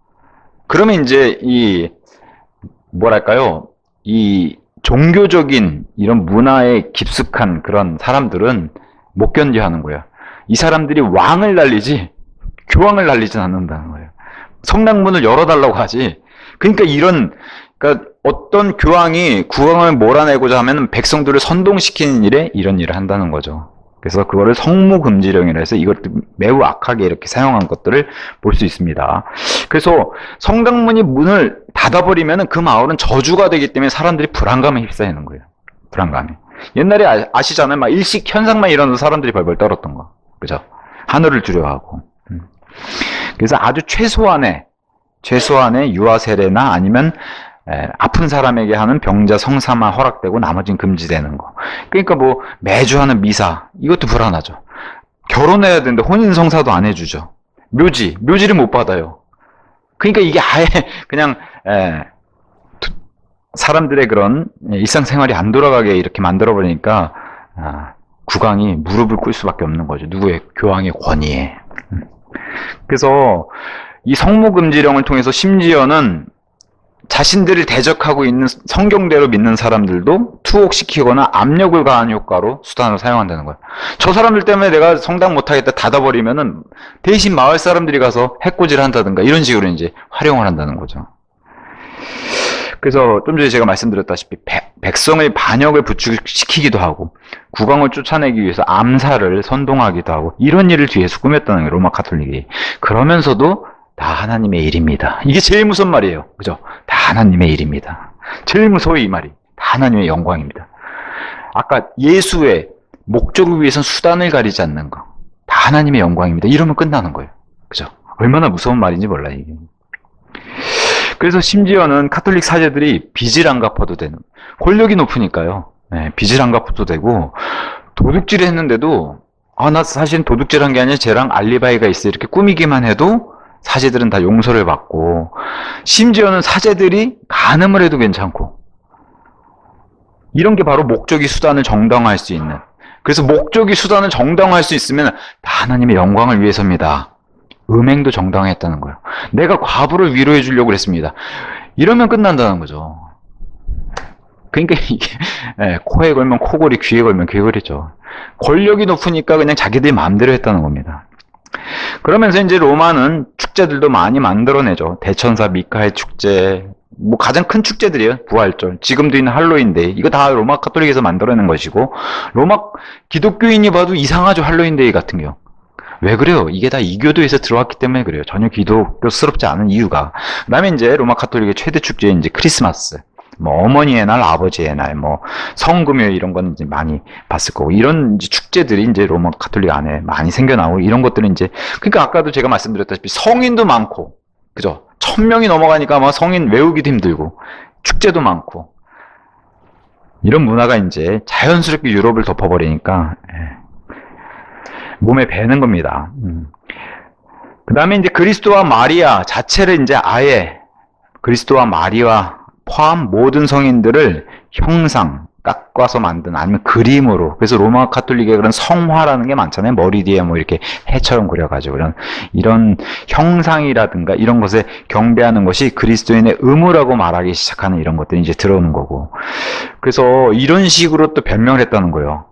그러면 이제 뭐랄까요, 이 종교적인 이런 문화에 깊숙한 그런 사람들은 못 견뎌 하는 거예요. 이 사람들이 왕을 날리지 교황을 날리진 않는다는 거예요. 성당문을 열어달라고 하지. 그러니까 어떤 교황이 국왕을 몰아내고자 하면 백성들을 선동시키는 일에 이런 일을 한다는 거죠. 그래서 그거를 성모금지령이라 해서 이것도 매우 악하게 이렇게 사용한 것들을 볼 수 있습니다. 그래서 성당문이 문을 닫아버리면 그 마을은 저주가 되기 때문에 사람들이 불안감에 휩싸이는 거예요. 불안감에. 옛날에 아시잖아요. 막 일식 현상만 일어나서 사람들이 벌벌 떨었던 거. 그죠? 하늘을 두려워하고. 그래서 아주 최소한의 유아 세례나 아니면 아픈 사람에게 하는 병자 성사만 허락되고 나머지는 금지되는 거. 그러니까 뭐 매주 하는 미사, 이것도 불안하죠. 결혼해야 되는데 혼인 성사도 안 해주죠. 묘지를 못 받아요. 그러니까 이게 아예 그냥 사람들의 그런 일상생활이 안 돌아가게 이렇게 만들어 버리니까 국왕이 무릎을 꿇을 수밖에 없는 거죠. 누구의? 교황의 권위에. 그래서 이 성모금지령을 통해서 심지어는 자신들을 대적하고 있는 성경대로 믿는 사람들도 투옥시키거나 압력을 가한 효과로 수단으로 사용한다는 거예요. 저 사람들 때문에 내가 성당 못하겠다 닫아버리면은 대신 마을 사람들이 가서 해코지를 한다든가 이런 식으로 이제 활용을 한다는 거죠. 그래서 좀 전에 제가 말씀드렸다시피 백성의 반역을 부추기기도 하고 국왕을 쫓아내기 위해서 암살을 선동하기도 하고 이런 일을 뒤에서 꾸몄다는 거예요. 로마 카톨릭이. 그러면서도 다 하나님의 일입니다. 이게 제일 무서운 말이에요. 그죠? 다 하나님의 일입니다. 제일 무서워 이 말이. 다 하나님의 영광입니다. 아까 예수의 목적을 위해서는 수단을 가리지 않는 거. 다 하나님의 영광입니다. 이러면 끝나는 거예요. 그죠? 얼마나 무서운 말인지 몰라요, 이게. 그래서 심지어는 카톨릭 사제들이 빚을 안 갚아도 되는, 권력이 높으니까요. 빚을 안 갚아도 되고, 도둑질을 했는데도 나 사실 도둑질한 게 아니라 쟤랑 알리바이가 있어. 이렇게 꾸미기만 해도 사제들은 다 용서를 받고, 심지어는 사제들이 간음을 해도 괜찮고, 이런 게 바로 목적이 수단을 정당화할 수 있는. 그래서 목적이 수단을 정당화할 수 있으면 다 하나님의 영광을 위해서입니다. 음행도 정당화했다는 거예요. 내가 과부를 위로해 주려고 그랬습니다. 이러면 끝난다는 거죠. 그러니까 이게 코에 걸면 코골이, 귀에 걸면 귀걸이죠. 권력이 높으니까 그냥 자기들이 마음대로 했다는 겁니다. 그러면서 이제 로마는 축제들도 많이 만들어내죠. 대천사 미카엘 축제, 뭐 가장 큰 축제들이에요. 부활절, 지금도 있는 할로윈데이, 이거 다 로마 카톨릭에서 만들어낸 것이고, 로마 기독교인이 봐도 이상하죠. 할로윈데이 같은 경우. 왜 그래요? 이게 다 이교도에서 들어왔기 때문에 그래요. 전혀 기독교스럽지 않은 이유가. 그 다음에 이제 로마 카톨릭의 최대 축제인 이제 크리스마스, 뭐 어머니의 날, 아버지의 날, 뭐 성금요일 이런 건 이제 많이 봤을 거고, 이런 이제 축제들이 이제 로마 카톨릭 안에 많이 생겨나고, 이런 것들은 이제, 그러니까 아까도 제가 말씀드렸다시피 성인도 많고, 그죠? 1000명이 넘어가니까 막 성인 외우기도 힘들고, 축제도 많고, 이런 문화가 이제 자연스럽게 유럽을 덮어버리니까 몸에 배는 겁니다. 그 다음에 이제 그리스도와 마리아 자체를 이제 아예 그리스도와 마리아 포함 모든 성인들을 형상, 깎아서 만든, 아니면 그림으로. 그래서 로마 카톨릭의 그런 성화라는 게 많잖아요. 머리 뒤에 뭐 이렇게 해처럼 그려가지고 이런 형상이라든가 이런 것에 경배하는 것이 그리스도인의 의무라고 말하기 시작하는 이런 것들이 이제 들어오는 거고. 그래서 이런 식으로 또 변명을 했다는 거예요.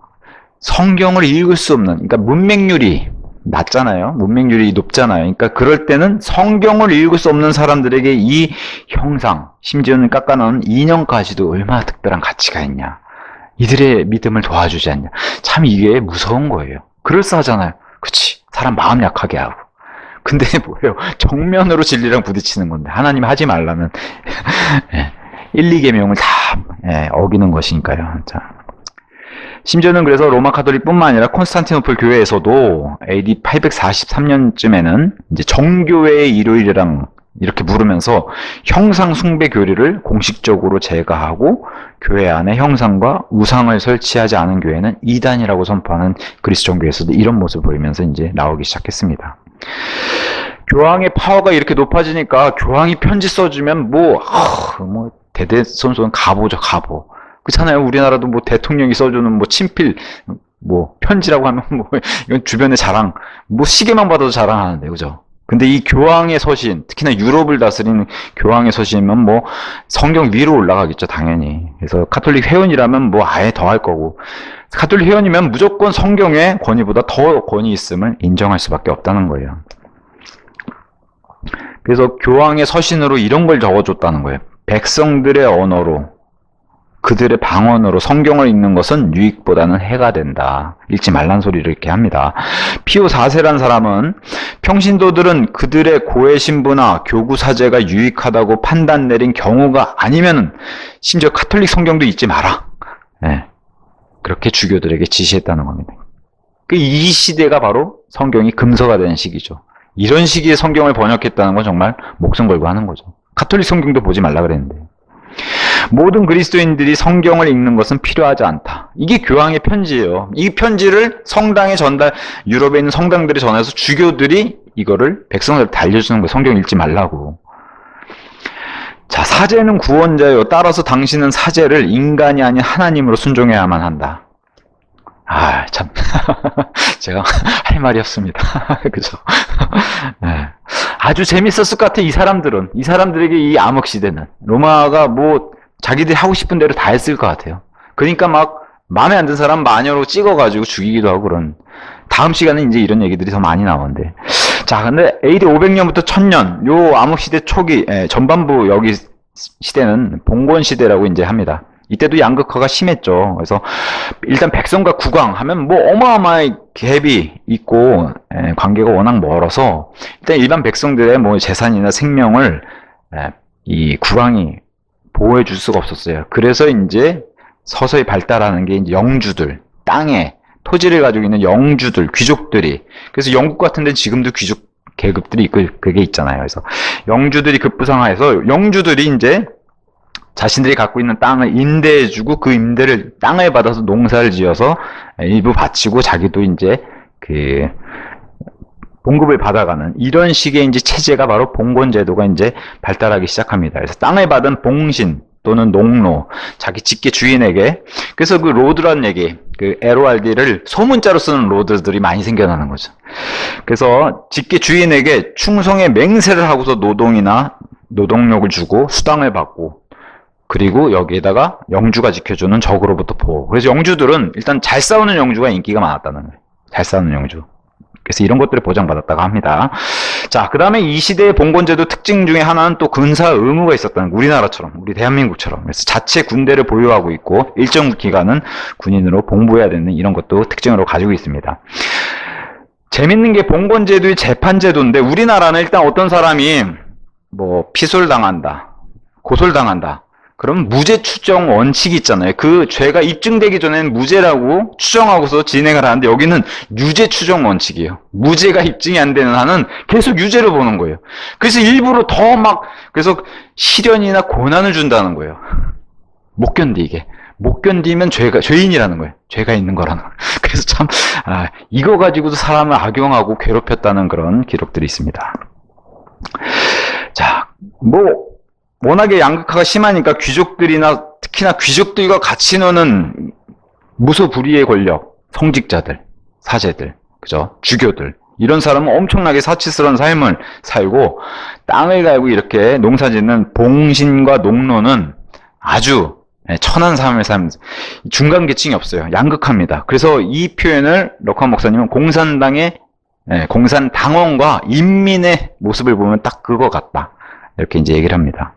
성경을 읽을 수 없는, 그러니까 문맹률이 낮잖아요. 문맹률이 높잖아요. 그러니까 그럴 때는 성경을 읽을 수 없는 사람들에게 이 형상, 심지어는 깎아놓은 인형까지도 얼마나 특별한 가치가 있냐. 이들의 믿음을 도와주지 않냐. 참 이게 무서운 거예요. 그럴싸하잖아요. 그치? 사람 마음 약하게 하고. 근데 뭐예요? 정면으로 진리랑 부딪히는 건데 하나님 하지 말라는 1, 2계명을 다 어기는 것이니까요. 자. 심지어는 그래서 로마 카톨릭뿐만 아니라 콘스탄티노플 교회에서도 AD 843년쯤에는 이제 정교회의 일요일이랑 이렇게 부르면서 형상 숭배 교리를 공식적으로 제거하고 교회 안에 형상과 우상을 설치하지 않은 교회는 이단이라고 선포하는 그리스 종교에서도 이런 모습을 보이면서 이제 나오기 시작했습니다. 교황의 파워가 이렇게 높아지니까 교황이 편지 써주면 뭐 대대손손 가보죠, 가보. 그렇잖아요. 우리나라도 뭐 대통령이 써주는 뭐 친필 뭐 편지라고 하면 뭐 이건 주변의 자랑, 뭐 시계만 받아도 자랑하는데, 그죠? 근데 이 교황의 서신, 특히나 유럽을 다스리는 교황의 서신이면 뭐 성경 위로 올라가겠죠, 당연히. 그래서 카톨릭 회원이라면 뭐 아예 더 할 거고, 카톨릭 회원이면 무조건 성경의 권위보다 더 권위 있음을 인정할 수밖에 없다는 거예요. 그래서 교황의 서신으로 이런 걸 적어줬다는 거예요. 백성들의 언어로, 그들의 방언으로 성경을 읽는 것은 유익보다는 해가 된다. 읽지 말란 소리를 이렇게 합니다. 피오 4세란 사람은 평신도들은 그들의 고해 신부나 교구 사제가 유익하다고 판단 내린 경우가 아니면은 심지어 카톨릭 성경도 읽지 마라. 그렇게 주교들에게 지시했다는 겁니다. 이 시대가 바로 성경이 금서가 되는 시기죠. 이런 시기에 성경을 번역했다는 건 정말 목숨 걸고 하는 거죠. 카톨릭 성경도 보지 말라 그랬는데. 모든 그리스도인들이 성경을 읽는 것은 필요하지 않다. 이게 교황의 편지예요. 이 편지를 성당에 유럽에 있는 성당들이 전해서 주교들이 이거를 백성들한테 알려주는 거예요. 성경 읽지 말라고. 자, 사제는 구원자요. 따라서 당신은 사제를 인간이 아닌 하나님으로 순종해야만 한다. 참. 제가 할 말이 없습니다. 그죠? 아주 재밌었을 것 같아, 이 사람들에게 이 암흑시대는. 로마가 뭐, 자기들이 하고 싶은 대로 다 했을 것 같아요. 그러니까 막, 마음에 안 든 사람 마녀로 찍어가지고 죽이기도 하고 그런. 다음 시간에 이제 이런 얘기들이 더 많이 나오는데. 자, 근데 AD 500년부터 1000년, 요 암흑시대 초기, 전반부 여기 시대는 봉건시대라고 이제 합니다. 이때도 양극화가 심했죠. 그래서 일단 백성과 국왕 하면 뭐 어마어마한 갭이 있고 관계가 워낙 멀어서 일단 일반 백성들의 뭐 재산이나 생명을 이 국왕이 보호해 줄 수가 없었어요. 그래서 이제 서서히 발달하는 게 이제 영주들, 땅에 토지를 가지고 있는 영주들, 귀족들이. 그래서 영국 같은 데는 지금도 귀족 계급들이 있고 그게 있잖아요. 그래서 영주들이 급부상하여서 영주들이 이제 자신들이 갖고 있는 땅을 임대해주고 그 임대를 땅을 받아서 농사를 지어서 일부 바치고 자기도 이제 그 봉급을 받아가는 이런 식의 이제 체제가 바로 봉건제도가 이제 발달하기 시작합니다. 그래서 땅을 받은 봉신 또는 농노, 자기 직계 주인에게, 그래서 그 로드란 얘기, 그 LORD를 소문자로 쓰는 로드들이 많이 생겨나는 거죠. 그래서 직계 주인에게 충성의 맹세를 하고서 노동이나 노동력을 주고 수당을 받고, 그리고 여기에다가 영주가 지켜주는 적으로부터 보호. 그래서 영주들은 일단 잘 싸우는 영주가 인기가 많았다는 거예요. 잘 싸우는 영주. 그래서 이런 것들을 보장받았다고 합니다. 자, 그 다음에 이 시대의 봉건제도 특징 중에 하나는 또 군사 의무가 있었다는 거예요. 우리나라처럼, 우리 대한민국처럼. 그래서 자체 군대를 보유하고 있고 일정 기간은 군인으로 복무해야 되는 이런 것도 특징으로 가지고 있습니다. 재밌는 게 봉건제도의 재판제도인데 우리나라는 일단 어떤 사람이 뭐 피솔당한다, 고솔당한다. 그럼 무죄 추정 원칙이 있잖아요. 그 죄가 입증되기 전에는 무죄라고 추정하고서 진행을 하는데 여기는 유죄 추정 원칙이에요. 무죄가 입증이 안 되는 한은 계속 유죄로 보는 거예요. 그래서 일부러 더 막 그래서 시련이나 고난을 준다는 거예요. 못 견디게. 못 견디면 죄인이라는 거예요. 죄가 있는 거라는 거예요. 그래서 참 이거 가지고도 사람을 악용하고 괴롭혔다는 그런 기록들이 있습니다. 자, 워낙에 양극화가 심하니까 귀족들이나 특히나 귀족들과 같이 노는 무소불위의 권력, 성직자들, 사제들, 그죠? 주교들 이런 사람은 엄청나게 사치스러운 삶을 살고 땅을 갈고 이렇게 농사짓는 봉신과 농노는 아주 천한 삶을 사는 중간 계층이 없어요. 양극합니다. 그래서 이 표현을 럭한 목사님은 공산당원과 인민의 모습을 보면 딱 그거 같다. 이렇게 이제 얘기를 합니다.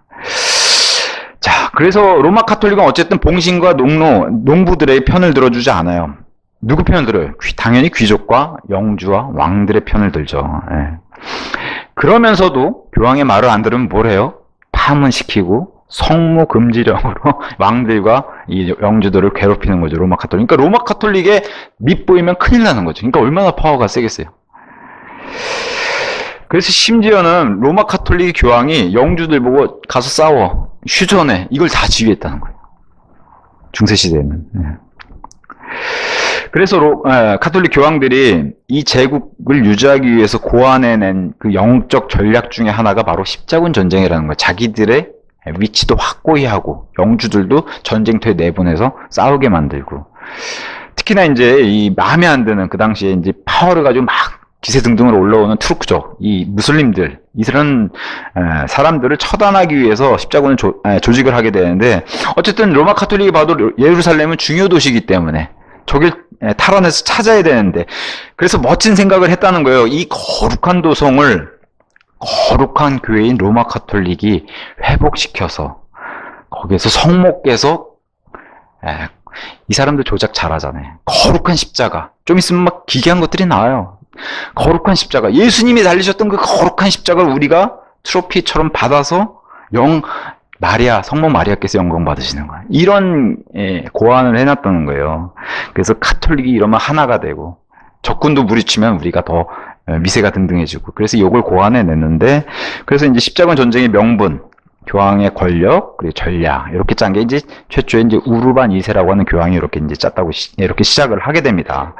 자, 그래서 로마 카톨릭은 어쨌든 봉신과 농부들의 편을 들어주지 않아요. 누구 편을 들어요? 당연히 귀족과 영주와 왕들의 편을 들죠. 예. 그러면서도 교황의 말을 안 들으면 뭘 해요? 파문시키고 성무 금지령으로 왕들과 이 영주들을 괴롭히는 거죠. 로마 카톨릭. 그러니까 로마 카톨릭에 밑보이면 큰일 나는 거죠. 그러니까 얼마나 파워가 세겠어요. 그래서 심지어는 로마 카톨릭 교황이 영주들 보고 가서 싸워, 휴전해, 이걸 다 지휘했다는 거예요. 중세시대에는. 그래서 카톨릭 교황들이 이 제국을 유지하기 위해서 고안해낸 그 영적 전략 중에 하나가 바로 십자군 전쟁이라는 거예요. 자기들의 위치도 확고히 하고 영주들도 전쟁터에 내보내서 싸우게 만들고, 특히나 이제 이 마음에 안 드는 그 당시에 이제 파워를 가지고 막 기세등등으로 올라오는 투르크족, 이 무슬림들, 이런 사람들을 처단하기 위해서 십자군을 조직을 하게 되는데, 어쨌든 로마 카톨릭이 봐도 예루살렘은 중요 도시이기 때문에 저길 탈환해서 찾아야 되는데, 그래서 멋진 생각을 했다는 거예요. 이 거룩한 도성을 거룩한 교회인 로마 카톨릭이 회복시켜서 거기에서 성목께서 이 사람들 조작 잘하잖아요. 거룩한 십자가, 좀 있으면 막 기괴한 것들이 나와요. 거룩한 십자가, 예수님이 달리셨던 그 거룩한 십자가를 우리가 트로피처럼 받아서 성모 마리아께서 영광 받으시는 거예요. 이런 고안을 해놨다는 거예요. 그래서 카톨릭이 이러면 하나가 되고 적군도 무리치면 우리가 더 미세가 등등해지고, 그래서 이걸 고안해냈는데, 그래서 이제 십자군 전쟁의 명분, 교황의 권력, 그리고 전략, 이렇게 짠 게 이제 최초에 이제 우르반 2세라고 하는 교황이 이렇게 이제 짰다고 이렇게 시작을 하게 됩니다.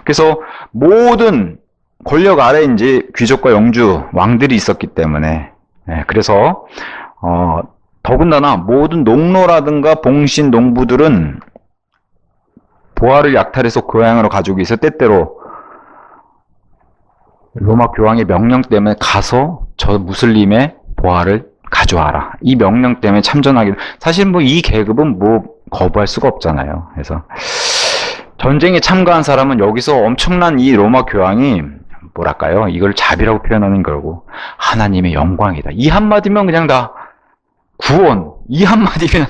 그래서 모든 권력 아래 이제 귀족과 영주, 왕들이 있었기 때문에, 그래서 더군다나 모든 농노라든가 봉신 농부들은 보화를 약탈해서 고향으로 가지고 있어 때때로 로마 교황의 명령 때문에 가서 저 무슬림의 보화를 가져와라. 이 명령 때문에 참전하기, 사실 뭐 이 계급은 뭐 거부할 수가 없잖아요. 그래서 전쟁에 참가한 사람은 여기서 엄청난 이 로마 교황이 뭐랄까요? 이걸 자비라고 표현하는 거고 하나님의 영광이다. 이 한마디면 그냥 다 구원. 이 한마디면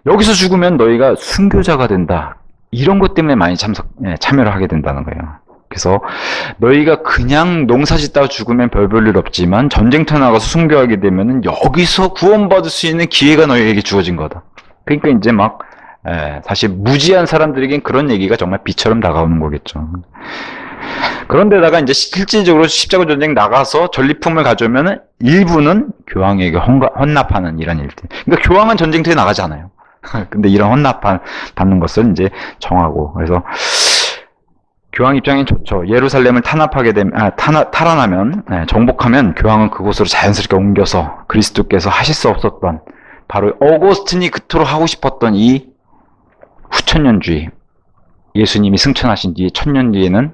여기서 죽으면 너희가 순교자가 된다. 이런 것 때문에 많이 참여를 하게 된다는 거예요. 그래서 너희가 그냥 농사 짓다가 죽으면 별볼일 없지만 전쟁터 나가서 순교하게 되면은 여기서 구원받을 수 있는 기회가 너희에게 주어진 거다. 그러니까 이제 막 사실 무지한 사람들에겐 그런 얘기가 정말 비처럼 다가오는 거겠죠. 그런데다가 이제 실질적으로 십자군 전쟁 나가서 전리품을 가져오면은 일부는 교황에게 헌납하는 이런 일들. 그러니까 교황은 전쟁터에 나가지 않아요. 근데 이런 헌납 받는 것을 이제 정하고, 그래서 교황 입장엔 좋죠. 예루살렘을 탈환하면, 정복하면 교황은 그곳으로 자연스럽게 옮겨서 그리스도께서 하실 수 없었던, 바로 어거스틴이 그토록 하고 싶었던 이 후천년주의, 예수님이 승천하신 뒤에 천년 뒤에는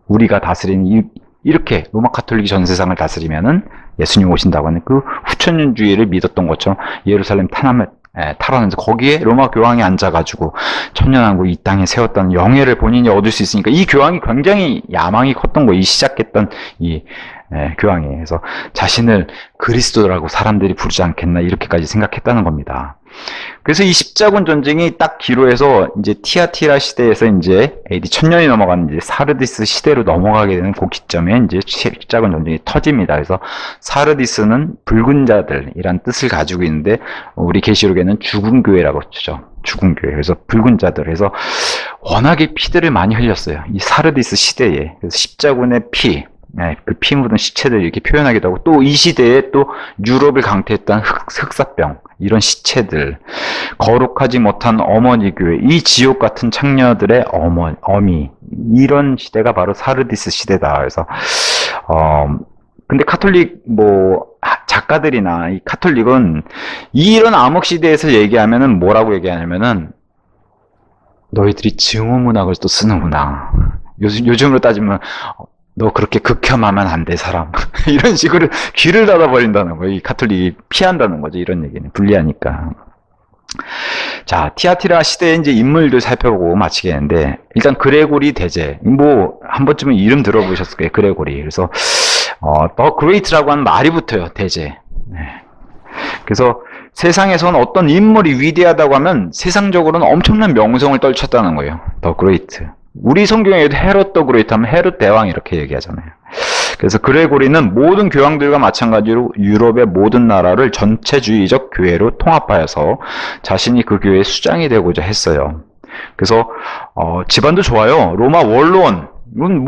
우리가 다스리는 이렇게 로마 카톨릭이 전 세상을 다스리면은 예수님 오신다고 하는 그 후천년주의를 믿었던 것처럼 예루살렘 탈환하면서 거기에 로마 교황이 앉아가지고 천년왕국 이 땅에 세웠다는 영예를 본인이 얻을 수 있으니까 이 교황이 굉장히 야망이 컸던 거예요. 시작했던 이 교황이. 그래서 자신을 그리스도라고 사람들이 부르지 않겠나 이렇게까지 생각했다는 겁니다. 그래서 이 십자군 전쟁이 딱 기로해서 이제 티아티라 시대에서 이제 AD 1000년이 넘어가는 이제 사르디스 시대로 넘어가게 되는 그 기점에 이제 십자군 전쟁이 터집니다. 그래서 사르디스는 붉은 자들이란 뜻을 가지고 있는데 우리 계시록에는 죽은 교회라고 쓰죠. 죽은 교회. 그래서 붉은 자들. 그래서 워낙에 피들을 많이 흘렸어요. 이 사르디스 시대에. 그래서 십자군의 피, 그 피 묻은 시체들 이렇게 표현하기도 하고 또 이 시대에 또 유럽을 강타했던 흑사병 이런 시체들, 거룩하지 못한 어머니 교회, 이 지옥 같은 창녀들의 어미, 이런 시대가 바로 사르디스 시대다. 그래서 근데 카톨릭 작가들이나 이 카톨릭은 이런 암흑 시대에서 얘기하면은 뭐라고 얘기하냐면은 너희들이 증오문학을 또 쓰는구나. 요즘으로 따지면 너 그렇게 극혐하면 안 돼, 사람. 이런 식으로 귀를 닫아버린다는 거예요. 이 카톨릭이 피한다는 거죠. 이런 얘기는. 불리하니까. 자, 티아티라 시대의 이제 인물들 살펴보고 마치겠는데, 일단 그레고리 대제. 한 번쯤은 이름 들어보셨을 거예요. 그레고리. 그래서, 더 그레이트라고 하는 말이 붙어요. 대제. 네. 그래서 세상에선 어떤 인물이 위대하다고 하면 세상적으로는 엄청난 명성을 떨쳤다는 거예요. 더 그레이트. 우리 성경에도 헤롯 더 그레이트 하면 헤롯 대왕 이렇게 얘기하잖아요. 그래서 그레고리는 모든 교황들과 마찬가지로 유럽의 모든 나라를 전체주의적 교회로 통합하여서 자신이 그 교회의 수장이 되고자 했어요. 그래서 집안도 좋아요. 로마 원로원, 이건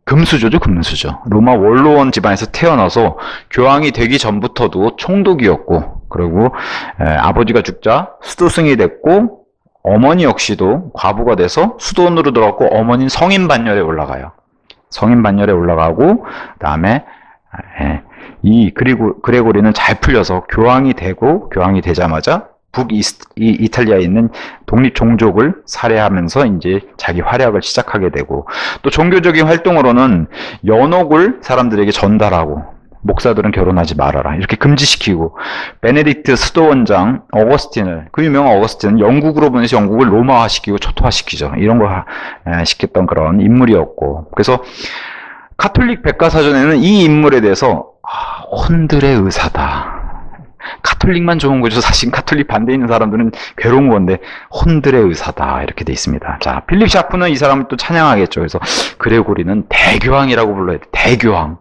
금수저죠, 금수저. 로마 원로원 집안에서 태어나서 교황이 되기 전부터도 총독이었고, 그리고 아버지가 죽자 수도승이 됐고, 어머니 역시도 과부가 돼서 수도원으로 들어갔고 어머니는 성인 반열에 올라가요. 성인 반열에 올라가고 그다음에 이 그레고리는 잘 풀려서 교황이 되자마자 이탈리아에 있는 독립 종족을 살해하면서 이제 자기 활약을 시작하게 되고 또 종교적인 활동으로는 연옥을 사람들에게 전달하고 목사들은 결혼하지 말아라 이렇게 금지시키고 베네딕트 수도원장 어거스틴을 그 유명한 어거스틴은 영국으로 보내서 영국을 로마화시키고 초토화시키죠. 이런 걸 시켰던 그런 인물이었고 그래서 카톨릭 백과사전에는 이 인물에 대해서 혼들의 의사다. 카톨릭만 좋은 거죠. 사실 카톨릭 반대에 있는 사람들은 괴로운 건데 혼들의 의사다 이렇게 돼 있습니다. 자, 필립 샤프는 이 사람을 또 찬양하겠죠. 그래서 그레고리는 대교황이라고 불러야 돼. 대교황.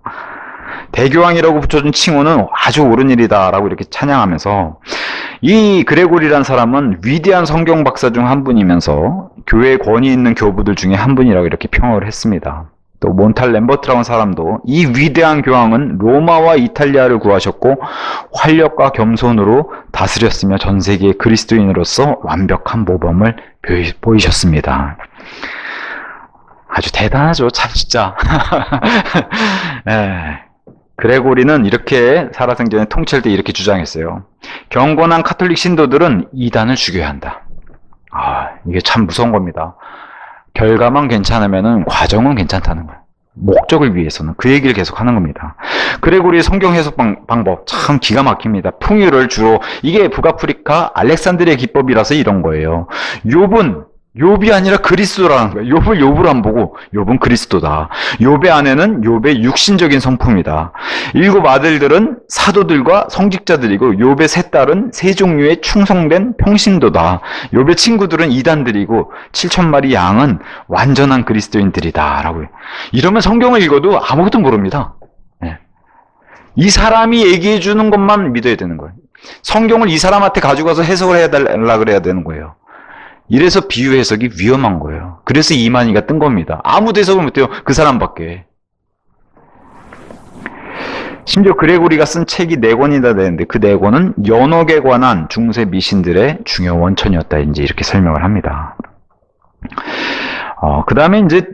대교황이라고 붙여준 칭호는 아주 옳은 일이다라고 이렇게 찬양하면서 이 그레고리란 사람은 위대한 성경 박사 중 한 분이면서 교회에 권위 있는 교부들 중에 한 분이라고 이렇게 평을 했습니다. 또 몬탈 램버트라는 사람도 이 위대한 교황은 로마와 이탈리아를 구하셨고 활력과 겸손으로 다스렸으며 전 세계의 그리스도인으로서 완벽한 모범을 보이셨습니다. 아주 대단하죠. 참 진짜. 네. 그레고리는 이렇게 살아생전에 통치할 때 이렇게 주장했어요. 경건한 카톨릭 신도들은 이단을 죽여야 한다. 이게 참 무서운 겁니다. 결과만 괜찮으면은 과정은 괜찮다는 거예요. 목적을 위해서는 그 얘기를 계속 하는 겁니다. 그레고리의 성경 해석 방법 참 기가 막힙니다. 풍요를 주로 이게 북아프리카 알렉산드리아 기법이라서 이런 거예요. 욥이 아니라 그리스도라는 거예요. 욥을 안 보고 욥은 그리스도다. 욥의 아내는 욥의 육신적인 성품이다. 7 아들들은 사도들과 성직자들이고 욥의 3 딸은 3 종류의 충성된 평신도다. 욥의 친구들은 이단들이고 7,000마리 양은 완전한 그리스도인들이다. 라고 해요. 이러면 성경을 읽어도 아무것도 모릅니다. 이 사람이 얘기해 주는 것만 믿어야 되는 거예요. 성경을 이 사람한테 가져가서 해석을 해달라 그래야 되는 거예요. 이래서 비유 해석이 위험한 거예요. 그래서 이만희가 뜬 겁니다. 아무도 해석을 못해요. 그 사람밖에. 심지어 그레고리가 쓴 책이 4권이나 되는데 그 4권은 연옥에 관한 중세 미신들의 중요 원천이었다. 이제 이렇게 설명을 합니다. 그 다음에 이제,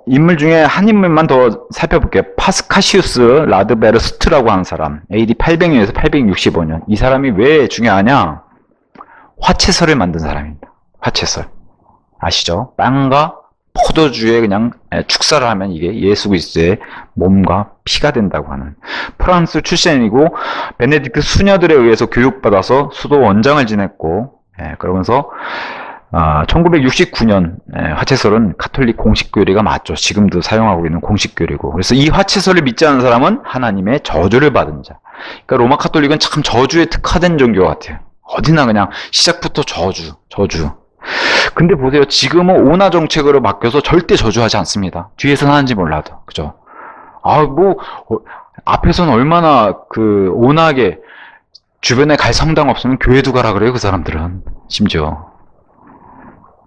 인물 중에 한 인물만 더 살펴볼게요. 파스카시우스 라드베르스트라고 하는 사람. AD 800년에서 865년. 이 사람이 왜 중요하냐? 화채설을 만든 사람입니다. 화채설. 아시죠? 빵과 포도주에 그냥 축사를 하면 이게 예수 그리스도의 몸과 피가 된다고 하는. 프랑스 출신이고, 베네딕트 수녀들에 의해서 교육받아서 수도 원장을 지냈고, 그러면서 1969년 화채설은 가톨릭 공식 교리가 맞죠. 지금도 사용하고 있는 공식 교리고. 그래서 이 화채설을 믿지 않는 사람은 하나님의 저주를 받은 자. 그러니까 로마 가톨릭은 참 저주에 특화된 종교 같아요. 어디나 그냥 시작부터 저주. 근데 보세요. 지금은 온화 정책으로 바뀌어서 절대 저주하지 않습니다. 뒤에서 하는지 몰라도. 그죠? 앞에서는 얼마나 온화하게 주변에 갈 성당 없으면 교회도 가라 그래요. 그 사람들은. 심지어.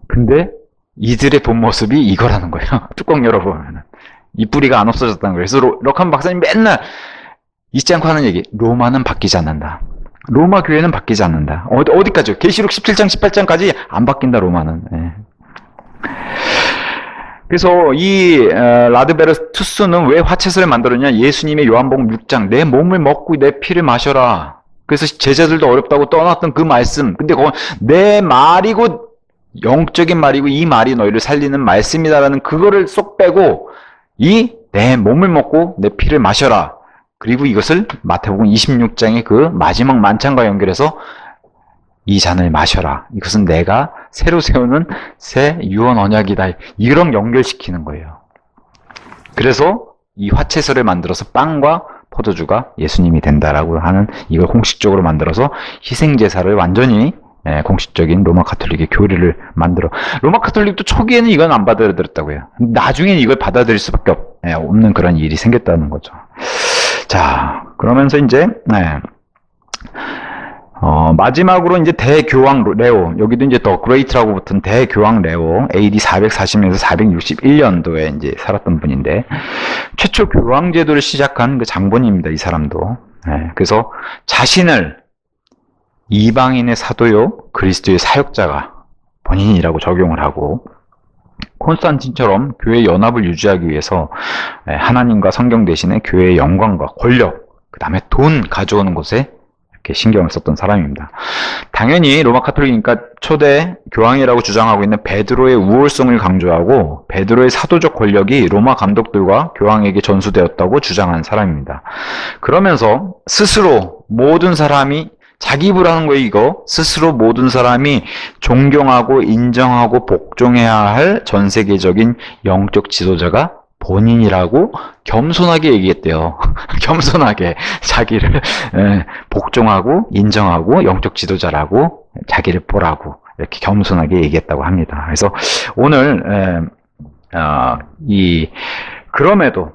근데 이들의 본 모습이 이거라는 거예요. 뚜껑 열어보면 이 뿌리가 안 없어졌다는 거예요. 그래서 럭한 박사님 맨날 잊지 않고 하는 얘기. 로마는 바뀌지 않는다. 로마 교회는 바뀌지 않는다. 어디까지요? 계시록 17장 18장까지 안 바뀐다. 로마는. 그래서 이 라드베르투스는 왜 화채설을 만들었냐? 예수님의 요한복음 6장 내 몸을 먹고 내 피를 마셔라. 그래서 제자들도 어렵다고 떠났던 그 말씀. 근데 그건 내 말이고 영적인 말이고 이 말이 너희를 살리는 말씀이다라는 그거를 쏙 빼고 이 내 몸을 먹고 내 피를 마셔라. 그리고 이것을 마태복음 26장의 그 마지막 만찬과 연결해서 이 잔을 마셔라. 이것은 내가 새로 세우는 새 유언 언약이다. 이런 연결시키는 거예요. 그래서 이 화채설을 만들어서 빵과 포도주가 예수님이 된다라고 하는 이걸 공식적으로 만들어서 희생제사를 완전히 공식적인 로마 가톨릭의 교리를 만들어. 로마 가톨릭도 초기에는 이건 안 받아들였다고요. 나중에는 이걸 받아들일 수밖에 없는 그런 일이 생겼다는 거죠. 자, 그러면서 이제 마지막으로 이제 대교황 레오, 여기도 이제 더 그레이트라고 붙은 대교황 레오, AD 440년에서 461년도에 이제 살았던 분인데 최초 교황 제도를 시작한 그 장본인입니다. 이 사람도. 그래서 자신을 이방인의 사도요 그리스도의 사역자가 본인이라고 적용을 하고 콘스탄틴처럼 교회 연합을 유지하기 위해서 하나님과 성경 대신에 교회의 영광과 권력, 그 다음에 돈 가져오는 곳에 이렇게 신경을 썼던 사람입니다. 당연히 로마 가톨릭이니까 초대 교황이라고 주장하고 있는 베드로의 우월성을 강조하고 베드로의 사도적 권력이 로마 감독들과 교황에게 전수되었다고 주장한 사람입니다. 그러면서 스스로 모든 사람이 자기 입으로 하는 거예요, 이거. 스스로 모든 사람이 존경하고 인정하고 복종해야 할 전 세계적인 영적 지도자가 본인이라고 겸손하게 얘기했대요. 겸손하게 자기를 복종하고 인정하고 영적 지도자라고 자기를 보라고 이렇게 겸손하게 얘기했다고 합니다. 그래서 오늘 그럼에도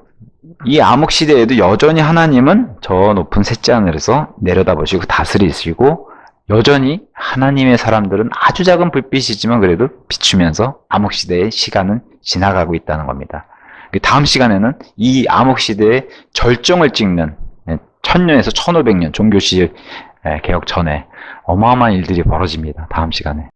이 암흑시대에도 여전히 하나님은 저 높은 셋째 하늘에서 내려다보시고 다스리시고 여전히 하나님의 사람들은 아주 작은 불빛이지만 그래도 비추면서 암흑시대의 시간은 지나가고 있다는 겁니다. 다음 시간에는 이 암흑시대의 절정을 찍는 1000년에서 1500년 종교시 개혁 전에 어마어마한 일들이 벌어집니다. 다음 시간에.